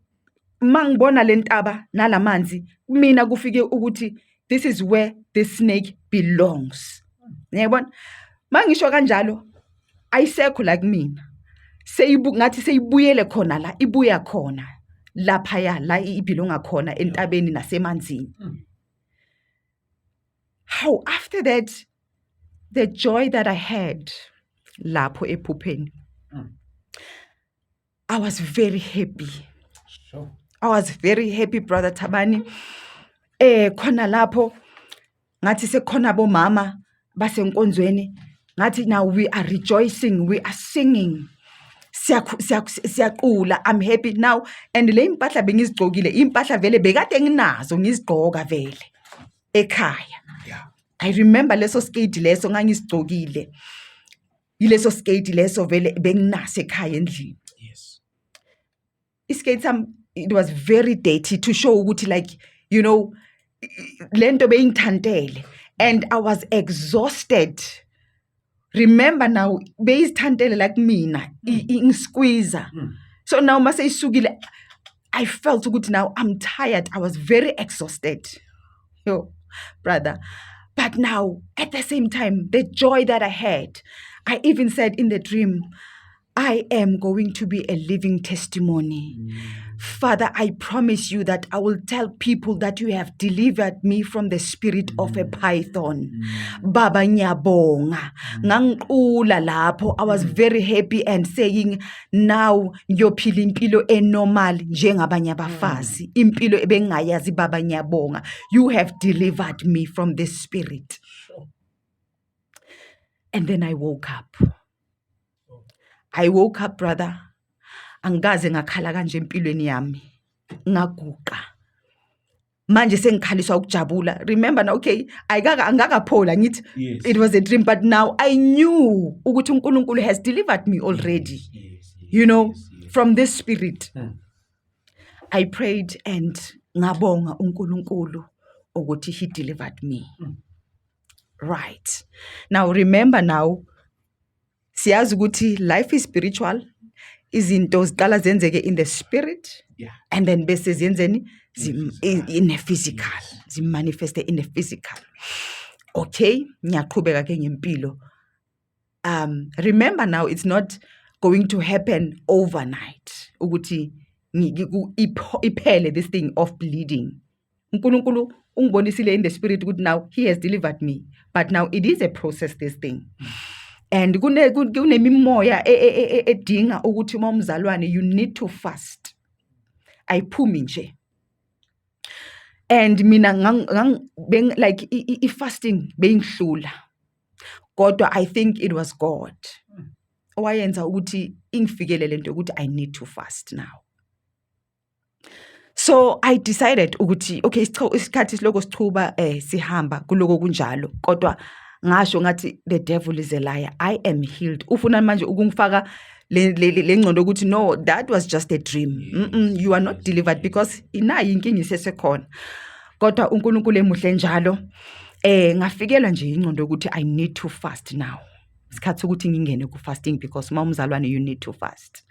mangibona lentaba nalamanzi, mina kufike ukuthi this is where the snake belongs. Yabona, mangisho kanjalo ayisekho like mina. Ngathi seyibuyele khona la, ibuya khona lapha la ibelonga khona entabeni nasemanzini. How after that, the joy that I had lapho ephupheni, I was very happy. Sure. I was very happy, Brother Thabani. Khona lapho ngathi sekhona bomama basenkonzweni, ngathi now we are rejoicing, we are singing. Siyaqula, I'm happy now. And le impahla bengizigqokile, impahla vele bekade nginazo ngizigqoka vele ekhaya. Yeah. I remember leso skate leso ngangisigqokile. Yileso skate leso vele benginaso ekhaya endlini. Yes. Iskate it was very dirty to show ukuthi like, you know, lento beyingithandele, and I was exhausted. Remember now, beyizithandele like mina, squeezer. So now mase isukile, I felt ukuthi now I'm tired. I was very exhausted. Yo, brother. But now, at the same time, the joy that I had, I even said in the dream, I am going to be a living testimony. Father, I promise you that I will tell people that you have delivered me from the spirit of a python. Baba nyabonga. Ngangula lapho. I was very happy and saying, now ngiyophila impilo enormal njengabanye abafazi. Impilo ebengayazi baba nyabonga. You have delivered me from this spirit. And then I woke up. Brother. Angaze ngakhala kanje empilweni yami. Ngaguqa. Manje sengikhaliswa ukujabula. Remember now, okay, angakaphola ngithi it was a dream, but now I knew ukuthi uNkulunkulu has delivered me already. Yes. You know, from this spirit. I prayed and ngabonga uNkulunkulu ukuthi he delivered me. Right. Now remember now, siyazi ukuthi life is spiritual. Izinto ziqala zenzeke in the spirit, and then bese ziyenzeni in the physical, zimanifeste in the physical. Okay, ngiyaqhubeka ke ngempilo. Remember now, it's not going to happen overnight. Ukuthi iphele this thing of bleeding. uNkulunkulu ungibonisile in the spirit ukuthi now he has delivered me, but now it is a process, this thing. And kunemimoya edinga ukuthi uma umzalwane, you need to fast. Ayiphumi nje. And mina like fasting bengihlula. Kodwa I think it was God. Owayenza ukuthi ingifikele lento ukuthi I need to fast now. So I decided ukuthi okay, isikhathi siloko sichuba sihamba kuloko kunjalo. Kodwa ngasho ngathi the devil is a liar. I am healed. Ufuna manje ukungifaka le ngcondo ukuthi no, that was just a dream. You are not delivered, because inayi inkinga isesekhona. Kodwa uNkulunkulu emuhle njalo ngafikelwa nje ingcondo ukuthi I need to fast now. Isikhathi ukuthi ngingene ku fasting, because uma umzalwane you need to fast.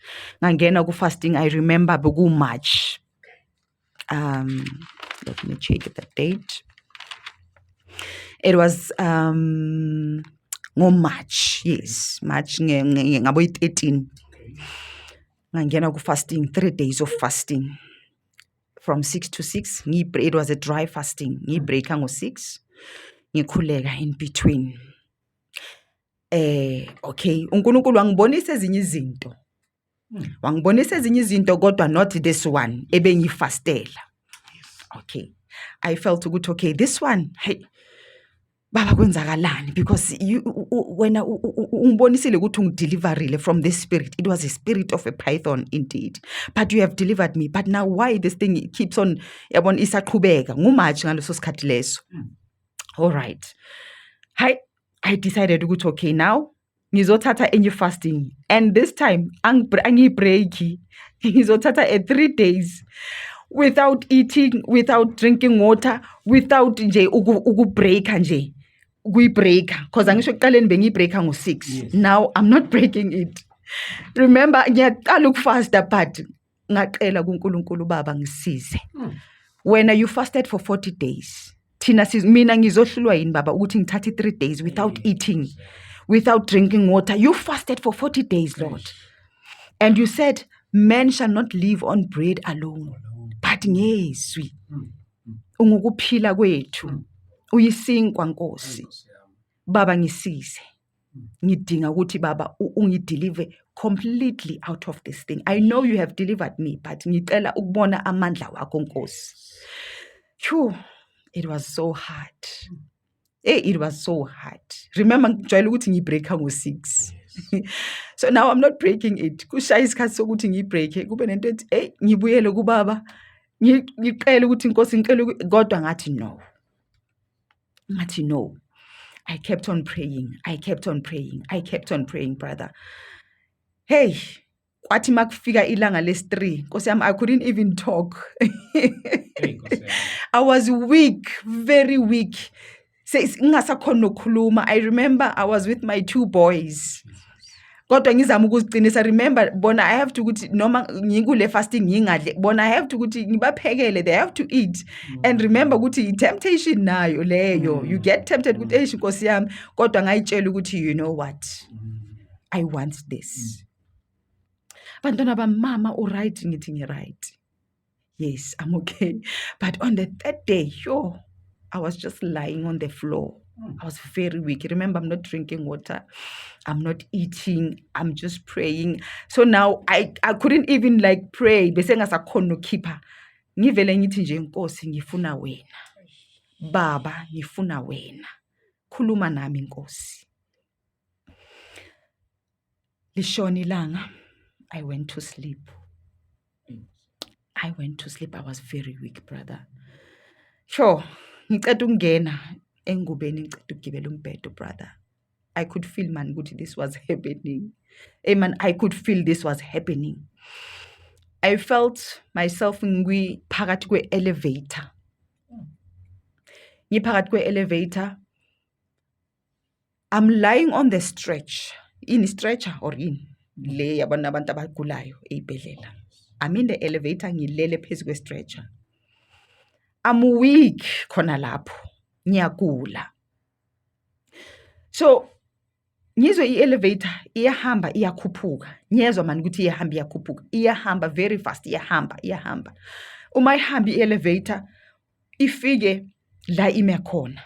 Ngangena ku fasting, I remember beku March. Let me check the date. It was March, yes, March ngabo 13. Ngangena ku fasting, 3 days of fasting. From 6 to 6, it was a dry fasting. Ngibreaka ngo-6, ngikhuleka in between. Okay, uNkulunkulu wangibonisa ezinye izinto. Wangibonisa ezinye izinto, kodwa not this one ebengifastela. okay. I felt ukuthi okay, this one, hey, baba kwenzakalani, because wena ungibonisile ukuthi ungideliverile from this spirit. It was a spirit of a python indeed, but you have delivered me. But now why this thing keeps on, yabona isaqhubeka ngumatshi ngaleso sikhathi leso. All right. I decided ukuthi okay, now ngizothatha enye fasting, and this time angibreaki. Ngizothatha a 3 days without eating, without drinking water, without nje ukubreaka nje. Kuyibreaka, because angisho ekuqaleni bengiyibreaka ngo-6. Now I'm not breaking it. Remember, ngiyaqala ukufasta, but ngacela kuNkulunkulu Baba ngisize. When you fasted for 40 days, mina ngizohlulwa yini Baba ukuthi ngithathe 3 days without eating, without drinking water. You fasted for 40 days, Lord. And you said, man shall not live on bread alone, but ngezwi ungukuphila kwethu. Uyisinkwa Nkosi. Baba ngisize. Ngidinga ukuthi Baba ungideliver completely out of this thing. I know you have delivered me, but ngicela ukubona amandla wakho Nkosi. Phew, it was so hard. It was so hard. Remember ngijwayele ukuthi ngibreaka ngo-6. So now I'm not breaking it. Kushaya isikhathi sokuthi ngibreake kube nento ethi ngibuyele kuBaba. Ngiqele ukuthi Nkosi ngicela kodwa ngathi no. I kept on praying. I kept on praying, brother. Hey, kwathi makufika ilanga lesi-3, Nkosi yami, I couldn't even talk. I was weak, very weak. Ngingasakhona nokukhuluma. I remember I was with my 2 boys. Kodwa ngizama ukuziqinisa. Remember, bona I have to ukuthi noma ngikule fasting ngingadle, bona I have to ukuthi ngibaphekele, they have to eat. And remember ukuthi temptation nayo leyo. You get tempted ukuthi Nkosi yami, kodwa ngayitshela ukuthi you know what? I want this. Bantwana bami, mama right, ngithi ngi-right. Yes, I'm okay. But on the 3rd day, I was just lying on the floor. I was very weak. Remember, I'm not drinking water. I'm not eating. I'm just praying. So now I couldn't even like pray. Bese ngasakhona nokhipha. Ngivele ngithi nje Nkosi ngifuna wena. Baba ngifuna wena. Khuluma nami Nkosi. Lishona ilanga. I went to sleep. I was very weak, brother. Ngicela ukungena engubeni ngicela ukugibela umbhedo, brother. I could feel man ukuthi this was happening. Man, I could feel this was happening. I felt myself ngiphakathi kwe-elevator. Ngiphakathi kwe-elevator. I'm lying on the stretch. In stretcher or in le yabona abantu abagulayo ezibhedlela. I'm in the elevator ngilele phezu kwe-stretcher. I'm weak khona lapho. Ngiyagula. So ngizwe i-elevator iyahamba iyakhuphuka. Ngiyezwa manje ukuthi iyahamba iyakhuphuka. Iyahamba very fast, iyahamba. Uma ihamba i-elevator ifike la ime khona.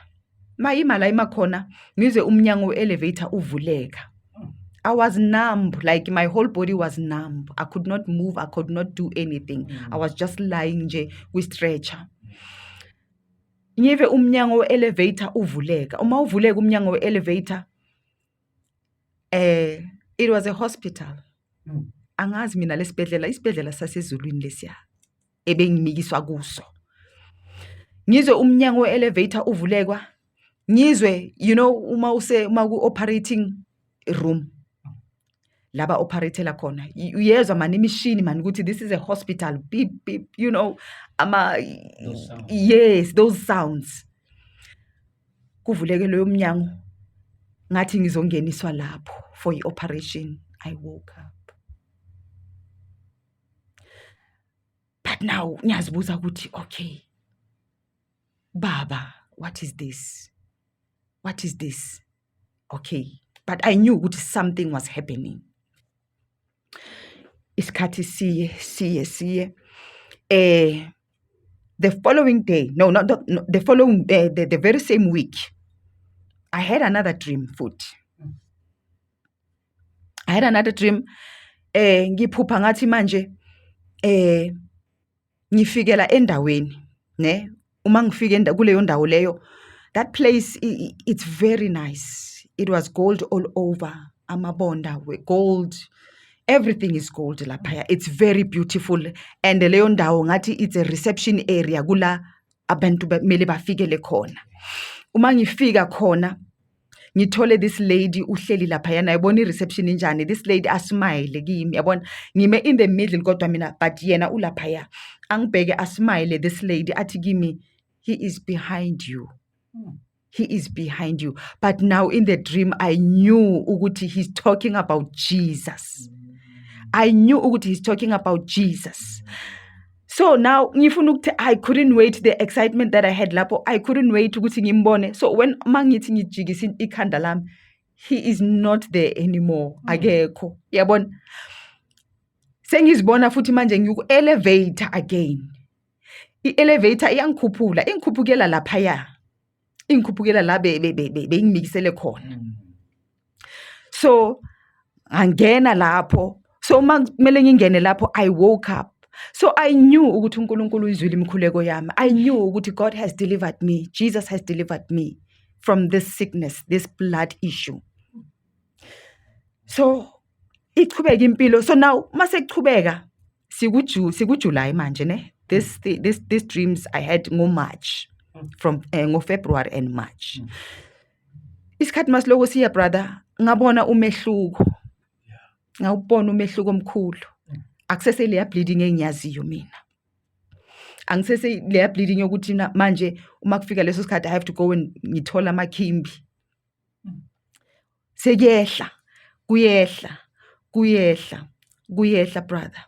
Mayima la ima khona, ngizwe umnyango we-elevator uvuleka. I was numb, like my whole body was numb. I could not move, I could not do anything. I was just lying nje kwi-stretcher. Ngive umnyango we-elevator uvuleka. Uma uvuleka umnyango we-elevator, it was a hospital. Angazi mina lesibhedlela, isibhedlela sasezulwini lesiya ebengimikiswa kuso. Ngizwe umnyango we-elevator uvulekwa. Ngizwe, you know, uma ku-operating room, laba operatela khona, uyezwa mani imishini mani ukuthi this is a hospital, beep beep, you know, those sounds. Kuvuleke loyo mnyango, ngathi ngizongeniswa lapho for i-operation. I woke up. But now ngiyazibuza ukuthi okay, Baba, what is this? Okay, but I knew ukuthi something was happening. Isikhathi siye. The following day, the following the very same week, I had another dream futhi. I had another dream. Ngiphupha ngathi manje ngifikela endaweni ne uma ngifike kuleyo ndawo leyo, that place it's very nice. It was gold all over, amabonda were gold, everything is gold laphaya. It's very beautiful, and leyo ndawo ngathi it's a reception area kula abantu kumele bafikele khona. Uma ngifika khona ngithole this lady uhleli laphayana, yabona i-reception injani, this lady asmile kimi, yabona ngime in the middle kodwa mina, but yena ulaphaya angibheke asmile, this lady athi kimi, he is behind you. He is behind you. But now in the dream I knew ukuthi he's talking about Jesus. I knew ukuthi he's talking about Jesus. So now ngifuna ukuthi I couldn't wait, the excitement that I had lapho, I couldn't wait ukuthi ngimbone. So when mangithi ngijikisa ikhanda lami, he is not there anymore. Akekho. Yabona? Sengizibona futhi manje ngiku-elevator again. I-elevator iyangikhuphula, ingikhuphukela laphaya. Ingikhuphukela la bengimikisele khona. So angena lapho. So kumele ngingene lapho, I woke up. So I knew ukuthi uNkulunkulu izwile imikhuleko yami. I knew ukuthi God has delivered me. Jesus has delivered me from this sickness, this blood issue. So iqhubeka impilo. So now mase kuqhubeka sikuJuly manje ne. These dreams I had March, from February and March. Isikhathi masiloko siya brother, ngabona umehluko. Ngawubona umehluko omkhulu. Akusese leya bleeding engiyaziyo mina. Angisese leya bleeding yokuthi manje uma kufika leso sikhathi I have to go and ngithola amakhimbi. Sekuyehla, kuyehla brother.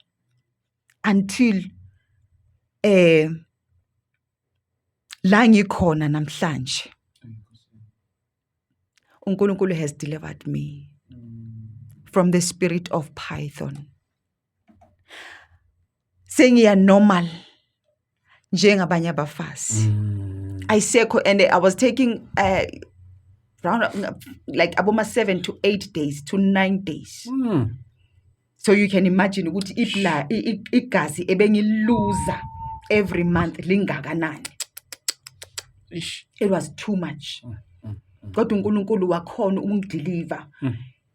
Until la ngikhona namhlanje. uNkulunkulu has delivered me from the spirit of python. Sengiya normal njengabanye abafazi. Ayisekho, and I was taking around like aboma 7 to 8 days to 9 days. So you can imagine ukuthi igazi ebengiluza every month lingakanani. It was too much. Kodwa uNkulunkulu wakhona ukungideliver.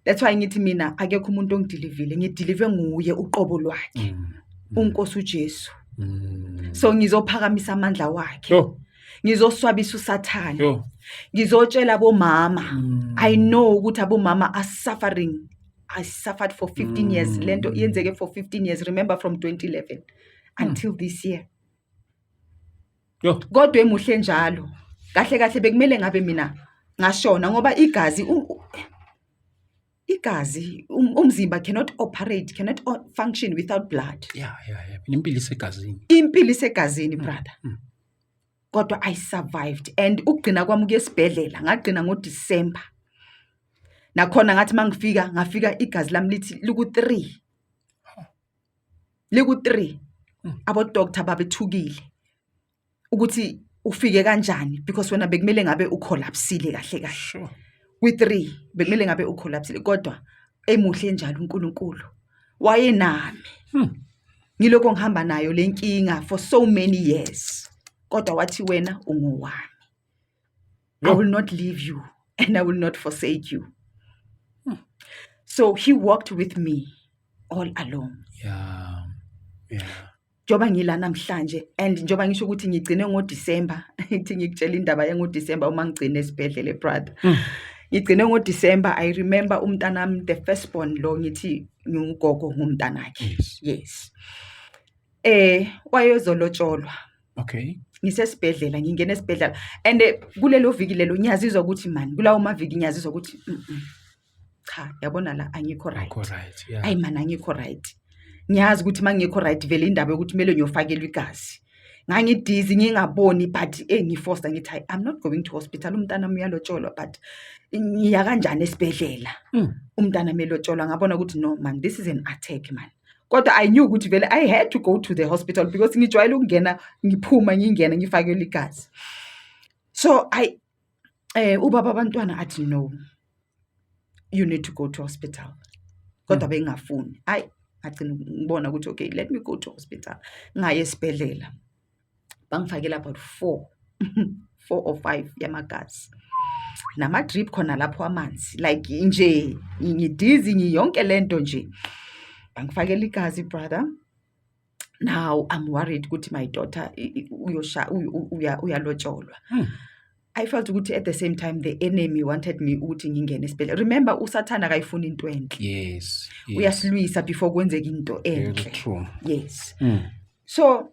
That's why ngithi mina akekho umuntu ongideliver, ngideliver nguye uqobo lwakhe. uNkosi uJesu. So ngizophakamisa amandla wakhe. Ngizoswabisa uSathane. Ngizotshela abomama. I know ukuthi abomama are suffering. I suffered for 15 years. Lento yenzeke for 15 years. Remember, from 2011 until this year. Kodwa emuhle njalo. Kahle kahle bekumele ngabe mina ngashona ngoba igazi umzimba cannot operate, cannot function without blood. Yeah. Impilo isegazini. Impilo isegazini brother. Kodwa I survived, and ukugcina kwami kuyesibhedlela ngagcina ngoDecember. Nakhona ngathi ngafika igazi lami lithi liku3. Liku3. Abo doctor babethukile ukuthi ufike kanjani, because wena bekumele ngabe ucollapsile kahle kahle. Sure. Kwi3 bekumele ngabe ucollapsile, kodwa emuhle njalo uNkulunkulu wayenami. Ngiloko ngihamba nayo lenkinga for so many years. Kodwa wathi wena ungowami. I will not leave you and I will not forsake you. So he walked with me all along. Yeah. Njoba ngila namhlanje, and njoba ngisho ukuthi ngigcine ngoDecember, ithi ngikutshela indaba yengoDecember uma ngigcine esibhedlela brother. Ngigcine ngoDecember. I remember umntanami, the firstborn lo, ngithi ngugogo ngumntanakhe. Yes. Wayezolotsholwa. Okay. Ngisesibhedlela, ngingena esibhedlela, and kulelo viki lelo ngiyazizwa ukuthi man, kulawo maviki ngiyazizwa ukuthi cha, yabona la angikho right. Yeah. Ayi man, angikho right. Ngiyazi ukuthi mangikho right vele indaba yokuthi kumele ngiyofakelwa igazi. Ngangidizi ngingaboni, but ngiforce ngithi I'm not going to hospital. Umntana wami uyalotsholwa, but ngiya kanjani esibhedlela? Umntana melotsholwa, ngabona ukuthi no man, this is an attack man. Kodwa I knew ukuthi vele I had to go to the hospital because ngijwayele ukungena ngiphuma ngingena ngifakelwa igazi. So ubaba abantwana athi no, you need to go to hospital. Kodwa bengafuni. Ngagcina ngibona ukuthi okay, let me go to hospital. Ngaye esibhedlela. bangifakela about 4 or 5 yamagazi nama-drip khona lapho amanzi like nje ngidizi ngiyonke lento nje bangifakela igazi brother. Now I'm worried ukuthi my daughter uyalotsholwa. I felt ukuthi at the same time the enemy wanted me ukuthi ngingene esibhedlela. Remember usathana akayifuni into enhle. Yes. Uyasilwisa before kwenzeka into enhle. Very true. Yes. So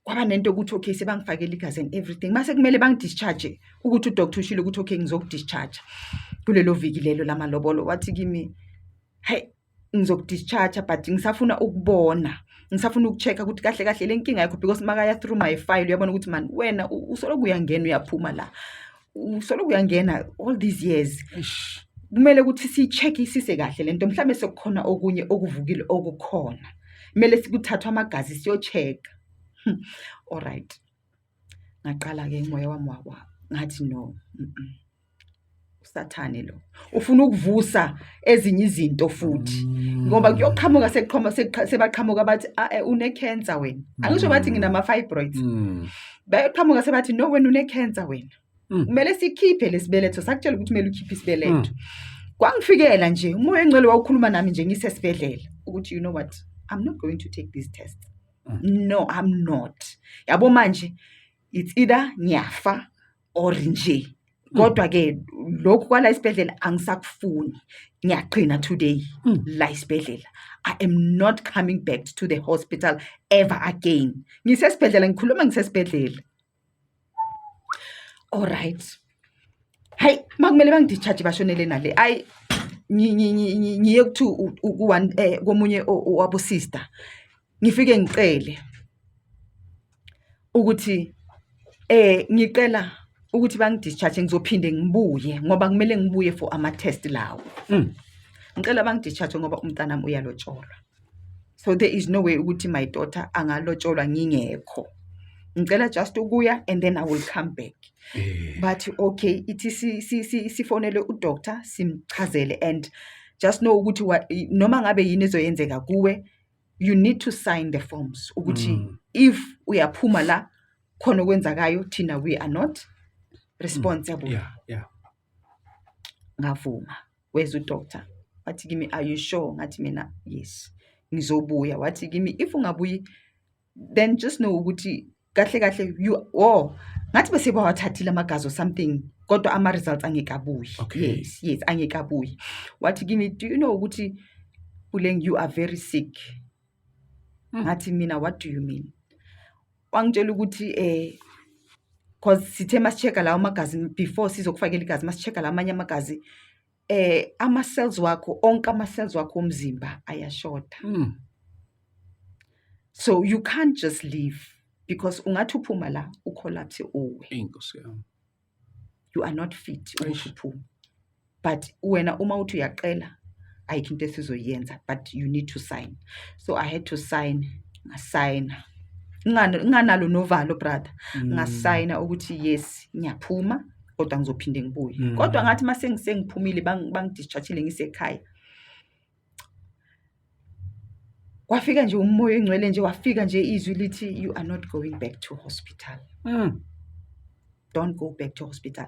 kwaba nento ukuthi okay sebangifakela igazi and everything. Mase kumele bangidischarge ukuthi udoctor ushilo ukuthi okay ngizokudischarge kulelo viki lelo lamalobolo. Wathi kimi hey ngizokudischarge but ngisafuna ukubona. Ngisafuna ukuchecka ukuthi kahle kahle lenkinga yakho because makaya through my file uyabona ukuthi man wena usoloku uyangena uyaphuma la. Usoloku uyangena all these years. Kumele ukuthi sicheckisise kahle lento mhlambe sekukhona okunye okuvukile okukhona. Kumele sikuthathwa amagazi siyochecka. Alright. Ngaqala ke umoya wami ngathi no. Usathane lo. Ufuna ukuvusa ezinye izinto futhi. Ngoba kuyoqhamuka sebaqhamuka bathi une cancer wena. Angisho bathi nginama fibroids. Bayoqhamuka sebathi no wena une cancer wena. Kumele sikhiphe lesibeletho sakutshela ukuthi kumele ukhiphe isibeletho. Kwangifikela nje umoya engcwele wawukhuluma nami nje ngisesibedlela ukuthi you know what I'm not going to take these tests. No, I'm not. Yabo manje it's either nyafa or nje. Kodwa ke lokhu kwala isibedlela angisakufuni. Ngiyaqina today la isibedlela. I am not coming back to the hospital ever again. Ngisesibedlela ngikhuluma ngisesibedlela. Alright. Hey, makumele bangidischarge bashonele nale. Ay ngiye ku komunye wabo sister. Ngifike ngicele ukuthi ngicela ukuthi bangidischarge ngizophinde ngibuye ngoba kumele ngibuye for ama test lawo. Ngicela bangidischarge ngoba umntanami uyalotsholwa. So there is no way ukuthi my daughter angalotsholwa ngingekho. Ngicela just ukuya and then I will come back. But okay ithi sifonele udoctor simchazele and just know ukuthi noma ngabe yini ezoyenzeka kuwe you need to sign the forms ukuthi if uyaphuma la khona okwenzakayo thina we are not responsible. Yeah. Ngavuma where's udoctor wathi kimi are you sure ngathi mina yes ngizobuya wathi kimi if ungabuyi then just know ukuthi kahle kahle you ngathi bese bawathathile amagazi or something kodwa ama results angekabuyi. Okay. Yes angekabuyi. Wathi kimi do you know ukuthi Puleng you are very sick. Ngathi mina what do you mean? Wangitshela ukuthi cause sithe masicheka lawo magazi before sizokufakela igazi masicheka lamanye amagazi ama cells wakho onke ama cells wakho omzimba ayashota. So you can't just leave because ungathi uphuma la ucollapse uwe. Inkosi yami. You are not fit ukuthi uphuma. But wena uma uthi uyaqela ayikho into esizoyenza but you need to sign. So I had to sign. Ngasign. Nganalo novalo brother. Ngasigna ukuthi yes ngiyaphuma kodwa ngizophinde ngibuye. Kodwa ngathi mase ngisengiphumile bangidischargeile ngisekhaya. Wafika nje umoya engcwele nje wafika nje izwi lithi you are not going back to hospital. Don't go back to hospital.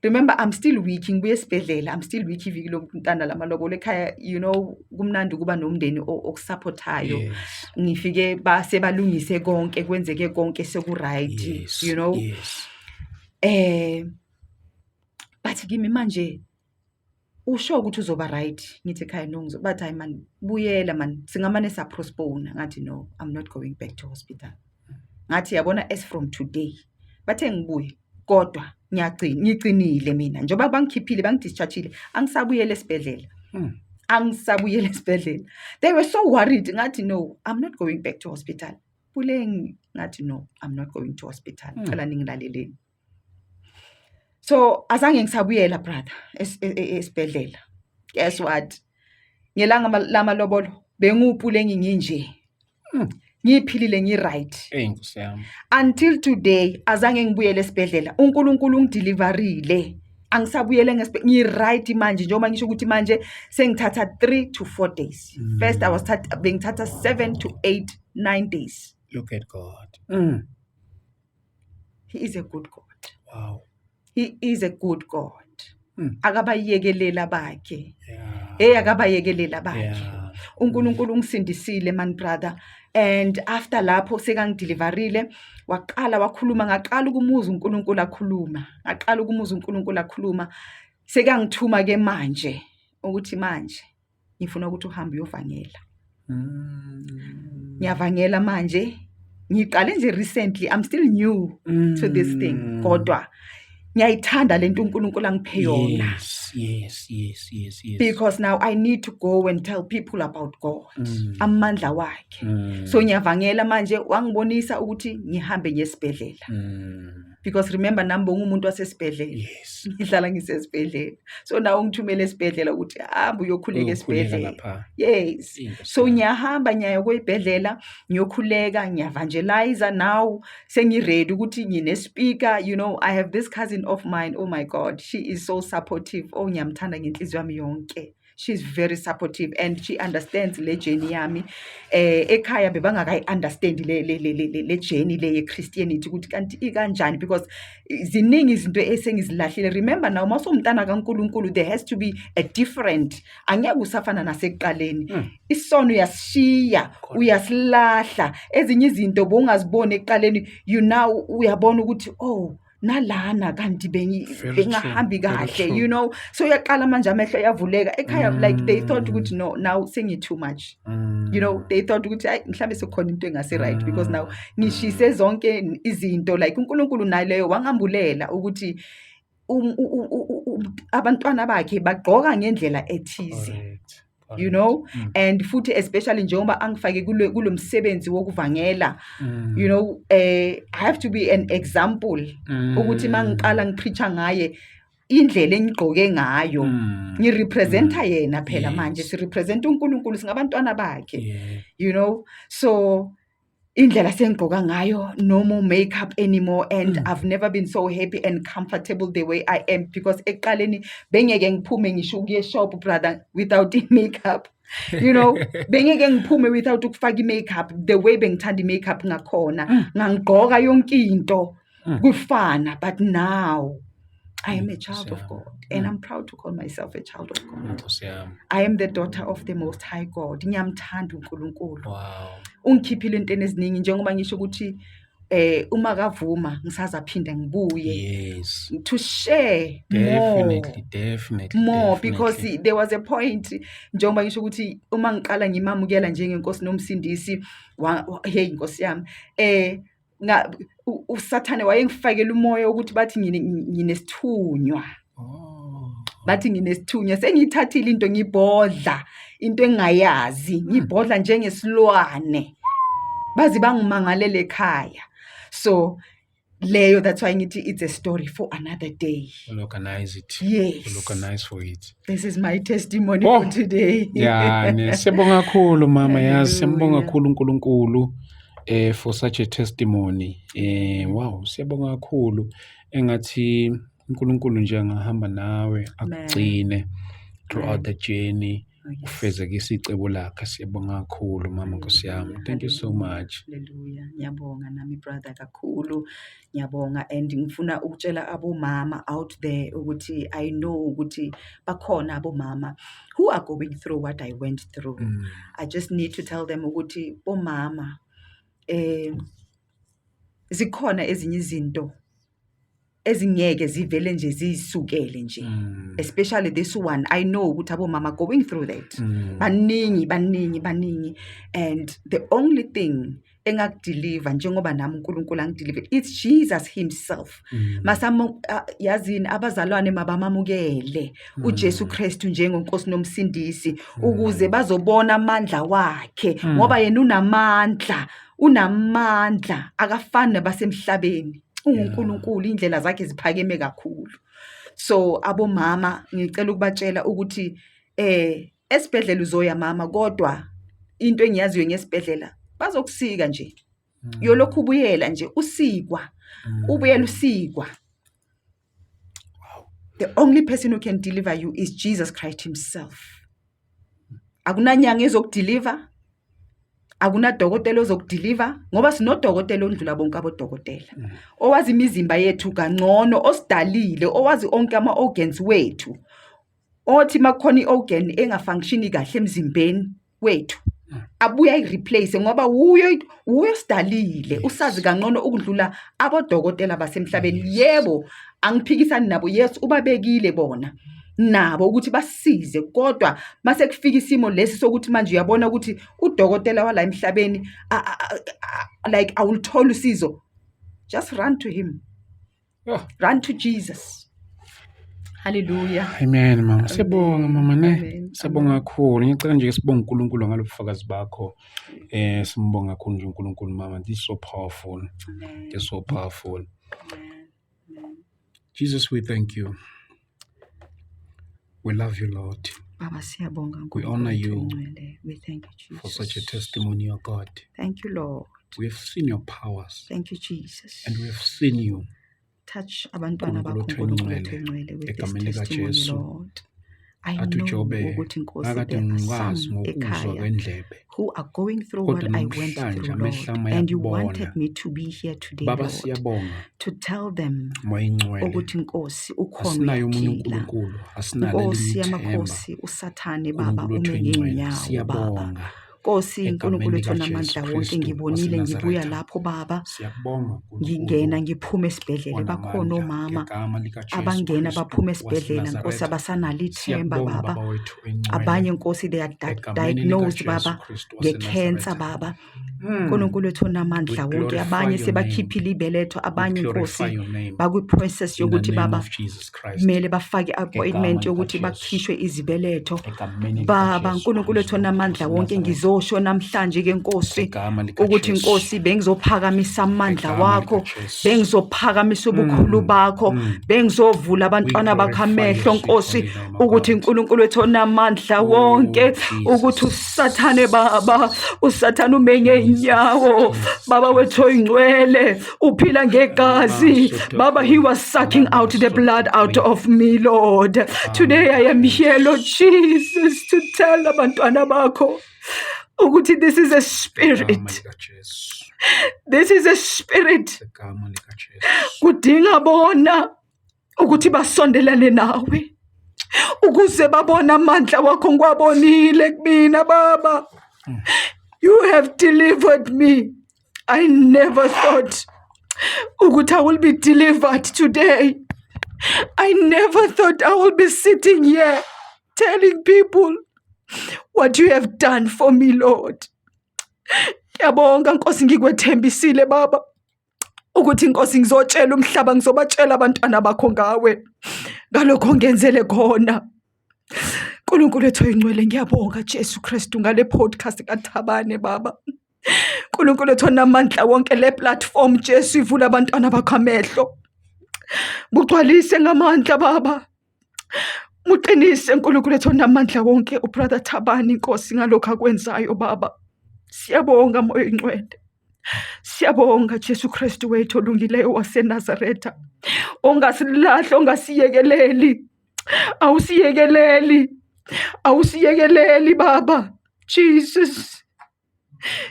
Remember I'm still weak ngibuye esibedlela. I'm still weak iviki lomntana lamalobolo ekhaya you know kumnandi kuba nomndeni okusupportayo. Ngifike basebalungise konke kwenzeke konke seku right you know. Bathi kimi manje usho ukuthi uzoba right ngithi ekhaya no bathi hayi man buyela man singamane sa postpone ngathi no I'm not going back to hospital. Ngathi yabona as from today bathe ngibuye kodwa ngicinile mina njoba bangikhiphile bangidischargeile angisabuyele esibedlela. Angisabuyele esibedlela. They were so worried ngathi no I'm not going back to hospital. Puleng ngathi no I'm not going to hospital. Cela ningilaleleni. So azange ngisabuyela brother esibedlela. Guess what? Ngelanga lamalobolo bengupuleng nginje. Ngiphilile ngiright. Inkosi yami. Until today azange ngibuyele esibedlela. uNkulunkulu ungideliverile. Angisabuyele ngiright manje njengoba ngisho ukuthi manje sengithatha 3 to 4 days. First I was bengithatha 7 to 8 9 days. Look at God. He is a good God. Wow. He is a good God. Mm. Akabayekelela bakhe. Yeah. Akabayekelela bakhe. Yeah. uNkulunkulu ungisindisile man brother, and after lapho sekangideliverile waqala wakhuluma, ngaqala ukumuza uNkulunkulu akhuluma, sekangithuma ke manje ukuthi manje ngifuna ukuthi uhambe uyovangela. Ngiyavangela manje, ngiqale nje recently, I'm still new to this thing, kodwa ngiyayithanda lento uNkulunkulu angiphe yona. Yes. Because now I need to go and tell people about God, amandla wakhe. So ngiyavangela manje, wangibonisa ukuthi ngihambe ngesibhedlela. Because remember nami umuntu wasesibhedlela. Yes. Ngihlala ngisesibhedlela. So now ungithumele esibhedlela ukuthi hamba uyokhuleka esibhedlela. Yes. So ngiyahamba ngiya kwibhedlela, ngiyokhuleka, ngiyavangelize now. Sengiready ukuthi ngine speaker, you know, I have this cousin of mine, oh my God, she is so supportive. Oh ngiyamthanda ngenhliziyo yami yonke. She's very supportive and she understands le journey yami. Ekhaya bebangakayi understand le journey le Christianity ukuthi kanti ikanjani, because ziningi izinto esengizilahlile. Remember now mawusumntana kaNkulunkulu there has to be a different. Angeke usafana nasekuqaleni. Isono uyashiya, uyasilahla. Ezinye izinto bongazibona ekuqaleni, you now uyabona ukuthi oh nalana kanti bengahambi kahle, you know. So uyaqala manje amehlo yavuleka ekhaya, like they thought ukuthi no, now sengi too much, you know. They thought ukuthi ay mhlambe sekukhona into engase right, because now ngishise zonke izinto, like uNkulunkulu naleyo wangambulela ukuthi abantwana bakhe bagqoka ngendlela ethize. You know, and futhi especially njengoba angifake kulomsebenzi wokuvangela, you know, I have to be an example ukuthi mangiqala ngipreacha ngaye indlela engigqoke ngayo, ngirepresenta yena phela manje sirepresenta uNkulunkulu singabantwana bakhe, you know. So indlela sengigqoka ngayo, no more makeup anymore, and I've never been so happy and comfortable the way I am, because eqaleni bengeke ngiphume ngisho ukuye shop brother without makeup, you know. Bengeke ngiphume without ukufaka makeup the way bengithanda makeup ngakhona, ngangigqoka yonke into kufana. But now I am a child of God, and I'm proud to call myself a child of God. I am the daughter of the Most High God. Ngiyamthanda uNkulunkulu. Wow. Ungikhiphile into eziningi njengoba ngisho ukuthi uma kavuma ngisazaphinda ngibuye. Yes. To share Definitely. More, because there was a point njengoba ngisho ukuthi uma ngiqala ngimamukela njengenkosi nomsindisi hey Nkosi yami, uSathane wayengifakela umoya ukuthi bathi nginesithunywa. Bathi nginesithunywa, sengiyithathile into ngibhodla into engayazi, ngibhodla njengesilwane, bazi bangimangalele ekhaya. So leyo, that's why ngithi it's a story for another day. We'll organize it. Yes. We'll organize for it. This is my testimony for today. Yeah, siyabonga kakhulu mama, yazi siyabonga kakhulu uNkulunkulu for such a testimony. Wow, siyabonga kakhulu. Engathi uNkulunkulu nje angahamba nawe akugcine throughout the journey. Ufezekise icebo lakhe. Siyabonga kakhulu mama, Nkosi yami. Thank you so much. Hallelujah. Ngiyabonga nami brother kakhulu. Ngiyabonga, and ngifuna ukutshela abomama out there ukuthi I know ukuthi bakhona abomama who are going through what I went through. I just need to tell them ukuthi bomama zikhona ezinye izinto ezingeke zivele nje zisukele nje, especially this one. I know ukuthi abomama going through that. Baningi, and the only thing engakudeliver njengoba nami uNkulunkulu angideliver, it's Jesus himself. Yazini abazalwane mabamamukele uJesu Kristu njengenkosi nomsindisi ukuze bazobona amandla wakhe, ngoba yena unamandla akafani nabasemhlabeni. uNkulunkulu indlela zakhe ziphakeme kakhulu. So abomama ngicela ukubatshela ukuthi esibhedlela uzoya mama, kodwa into engiyaziyo ngesibhedlela bazokusika nje. Yolokhu ubuyela nje usikwa. Ubuyela usikwa. The only person who can deliver you is Jesus Christ himself. Akunanyanga ezokudeliver, akunadokotela ozokudeliver ngoba sinodokotela ondlula bonke abodokotela owazi imizimba yethu kangcono osidalile owazi onke ama-organs wethu othi makukhona i-organ engafunctioni kahle emzimbeni wethu abuya ayireplace ngoba huyo sidalile usazi kangcono ukudlula abodokotela basemhlabeni. Yebo, angiphikisani nabo, yes ubabekile bona nabo ukuthi basize, kodwa mase kufika isimo lesi sokuthi manje uyabona ukuthi udokotela wala emhlabeni like awulithola usizo, just run to him. Run to Jesus. Hallelujah. Amen, mama. Siyabonga mama ne. Amen. Siyabonga kakhulu. Ngicela nje sibonge uNkulunkulu ngalobufakazi bakho. Simbonga kakhulu nje uNkulunkulu mama. This is so powerful. Amen. It's so powerful. Amen. Jesus, we thank you. We love you, Lord. Baba siyabonga We honor you Ngcwele. We thank you, Jesus. for such a testimony, O God. Thank you, Lord. We have seen your powers Thank you, Jesus. and we have seen you. Touch abantwana bakho Nkulunkulu Nkulunkulu Ngcwele, Ngcwele with this egameni testimony, likaJesu. Lord. I Athi know uJobe ukuthi Nkosi akade there are ngikwazi some ngokuzwa ekhaya kwendlebe. who are going through Kodwa what I went namhlanje through, amehlo Lord, ami and you ayakubona. wanted me to be here today, Baba Lord, siyabonga to tell them Moya Ngcwele. ukuthi Nkosi ukhona Asinayo omunye uyaphila. uNkulunkulu, asinalo Nkosi elinye ithemba. yamakhosi usathane Baba uNkulunkulu wethu ume oyingcwele, ngeenyawo Baba. siyabonga. Nkosi Egameni uNkulunkulu wethu likaJesu onamandla wonke Kristu ngibonile ngibuya waseNazaretha. lapho Baba Siyabonga uNkulunkulu ngingena ngiphume esibhedlela bakhona onamandla, omama ngegama likaJesu abangena Kristu baphuma esibhedlela Nkosi waseNazaretha. abasanalo ithemba Siyabonga Baba. Baba wethu oyingcwele. Abanye Nkosi they are Egameni diagnosed likaJesu Baba Kristu nge-cancer waseNazaretha. Baba. uNkulunkulu wethu onamandla We wonke glorify abanye your sebakhiphile ibeletho abanye glorify Nkosi your name. bakwi-process In the yokuthi name Baba of Jesus Christ. kumele bafake i-appointment Ngegama yokuthi likaJesu. bakhishwe izibeletho Egameni Baba. likaJesu uNkulunkulu wethu Kristu onamandla wonke waseNazaretha. ngizosho namhlanje-ke Nkosi Ngegama likaJesu. ukuthi Nkosi bengizophakamisa amandla Ngegama wakho, likaJesu. bengizophakamisa ubukhulu bakho, bengizovula abantwana We bakho glorify amehlo your sweet Nkosi, holy name, O ukuthi God. uNkulunkulu wethu onamandla wonke, Jesus. ukuthi usathane Baba, usathane ume ngeenyawo Baba wethu oyingcwele, uphila ngegazi Baba. He was sucking out the blood out of me, Lord. Today I am here, Lord Jesus, to tell abantwana bakho ukuthi this is a Ngegama spirit. likaJesu. This is a spirit. Ngegama likaJesu. Kudinga bona ukuthi basondelane nawe ukuze babone amandla wakho. Ngiwabonile kumina Baba. You have delivered me. I never thought ukuthi I will be delivered today. I never thought I will be sitting here telling people what you have done for me, Lord. Ngiyabonga Nkosi, ngikwethembisile Baba ukuthi Nkosi ngizotshela umhlaba, ngizobatshela abantwana bakho ngawe ngalokho ngenzele khona. uNkulunkulu wethu oyingcwele, ngiyabonga Jesu Kristu ngale podcast kaThabane Baba. uNkulunkulu wethu onamandla wonke, le platform Jesu ivula abantwana bakho amehlo, bugcwalise ngamandla Baba. Muqinise uNkulunkulu wethu onamandla wonke ubrother Thabani Nkosi ngalokho akwenzayo Baba. Siyabonga Moya Oyingcwele. Siyabonga Jesu Kristu wethu olungileyo waseNazaretha. Ongasilahla, ongasiyekeleli. Awusiyekeleli Baba. Jesus,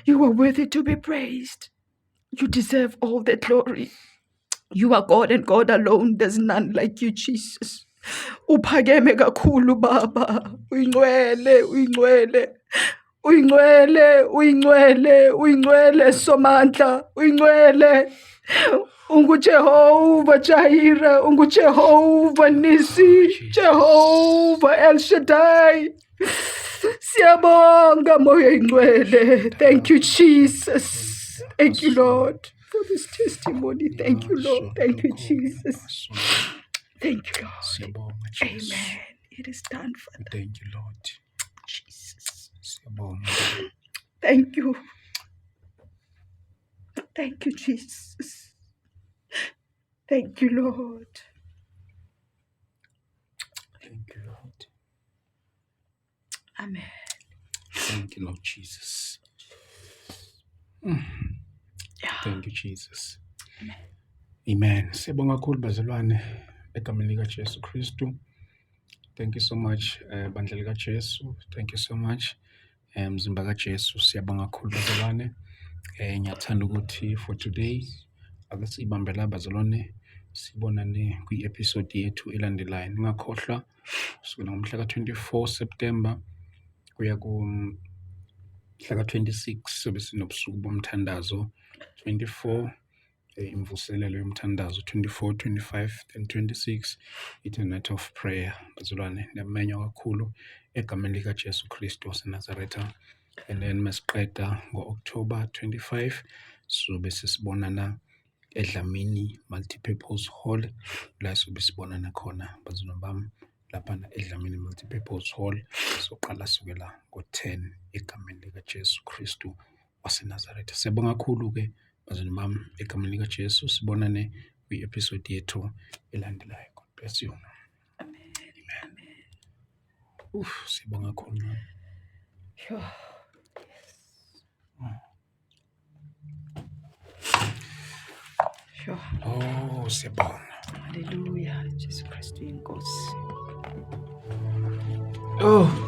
you are worthy to be praised. You deserve all the glory. You are God and God alone. There's none like you, Jesus. Uphakeme kakhulu Baba. Uyingcwele Somandla, uyingcwele. UnguJehova Jireh, UnguJehova Nisi, Jehovah El Shaddai. Siyabonga Moya Oyingcwele. Thank you, Jesus. Thank you, Lord, for this testimony. Thank you, Lord. Thank you, Jesus. Thank you, Lord. Siyabonga Jesu. Amen. It is done, Father. Thank you, Lord. Jesus. Siyabonga. Thank you. Thank you, Jesus. Thank you, Lord. Thank you, Lord. Amen. Thank you, Lord Jesus. Thank you, Jesus. Amen. Siyabonga kakhulu bazalwane egameni likaJesu Kristu. Thank you so much bandla likaJesu. Thank you so much. Mzimba kaJesu, siyabonga kakhulu bazalwane. Ngiyathanda ukuthi for today ake sibambe la bazalwane, sibonane kwi-episode yethu elandelayo. Ningakhohlwa kusukela ngomhla ka-24 September kuya kumhla ka-26 sobe sinobusuku bomthandazo. 24 imvuselelo yomthandazo, 24, 25 and 26 it's a night of prayer bazalwane. Niyamenywa kakhulu egameni likaJesu Kristu waseNazaretha. And then masiqeda ngo-October 25 sobe sisibonana eDlamini Multipurpose Hall, la sobe sibonana khona bazalwane bami, laphana eDlamini Multipurpose Hall. Soqala sukela ngo-10 egameni likaJesu Kristu waseNazaretha. Siyabonga kakhulu-ke bazalwane bami, egameni likaJesu. Sibonane kwi-episode yethu elandelayo. God bless you. Amen. Sibonga kakhulu. Sure. Sure. Oh, siyabonga. Hallelujah. Jesu Kristu inkosi. Oh.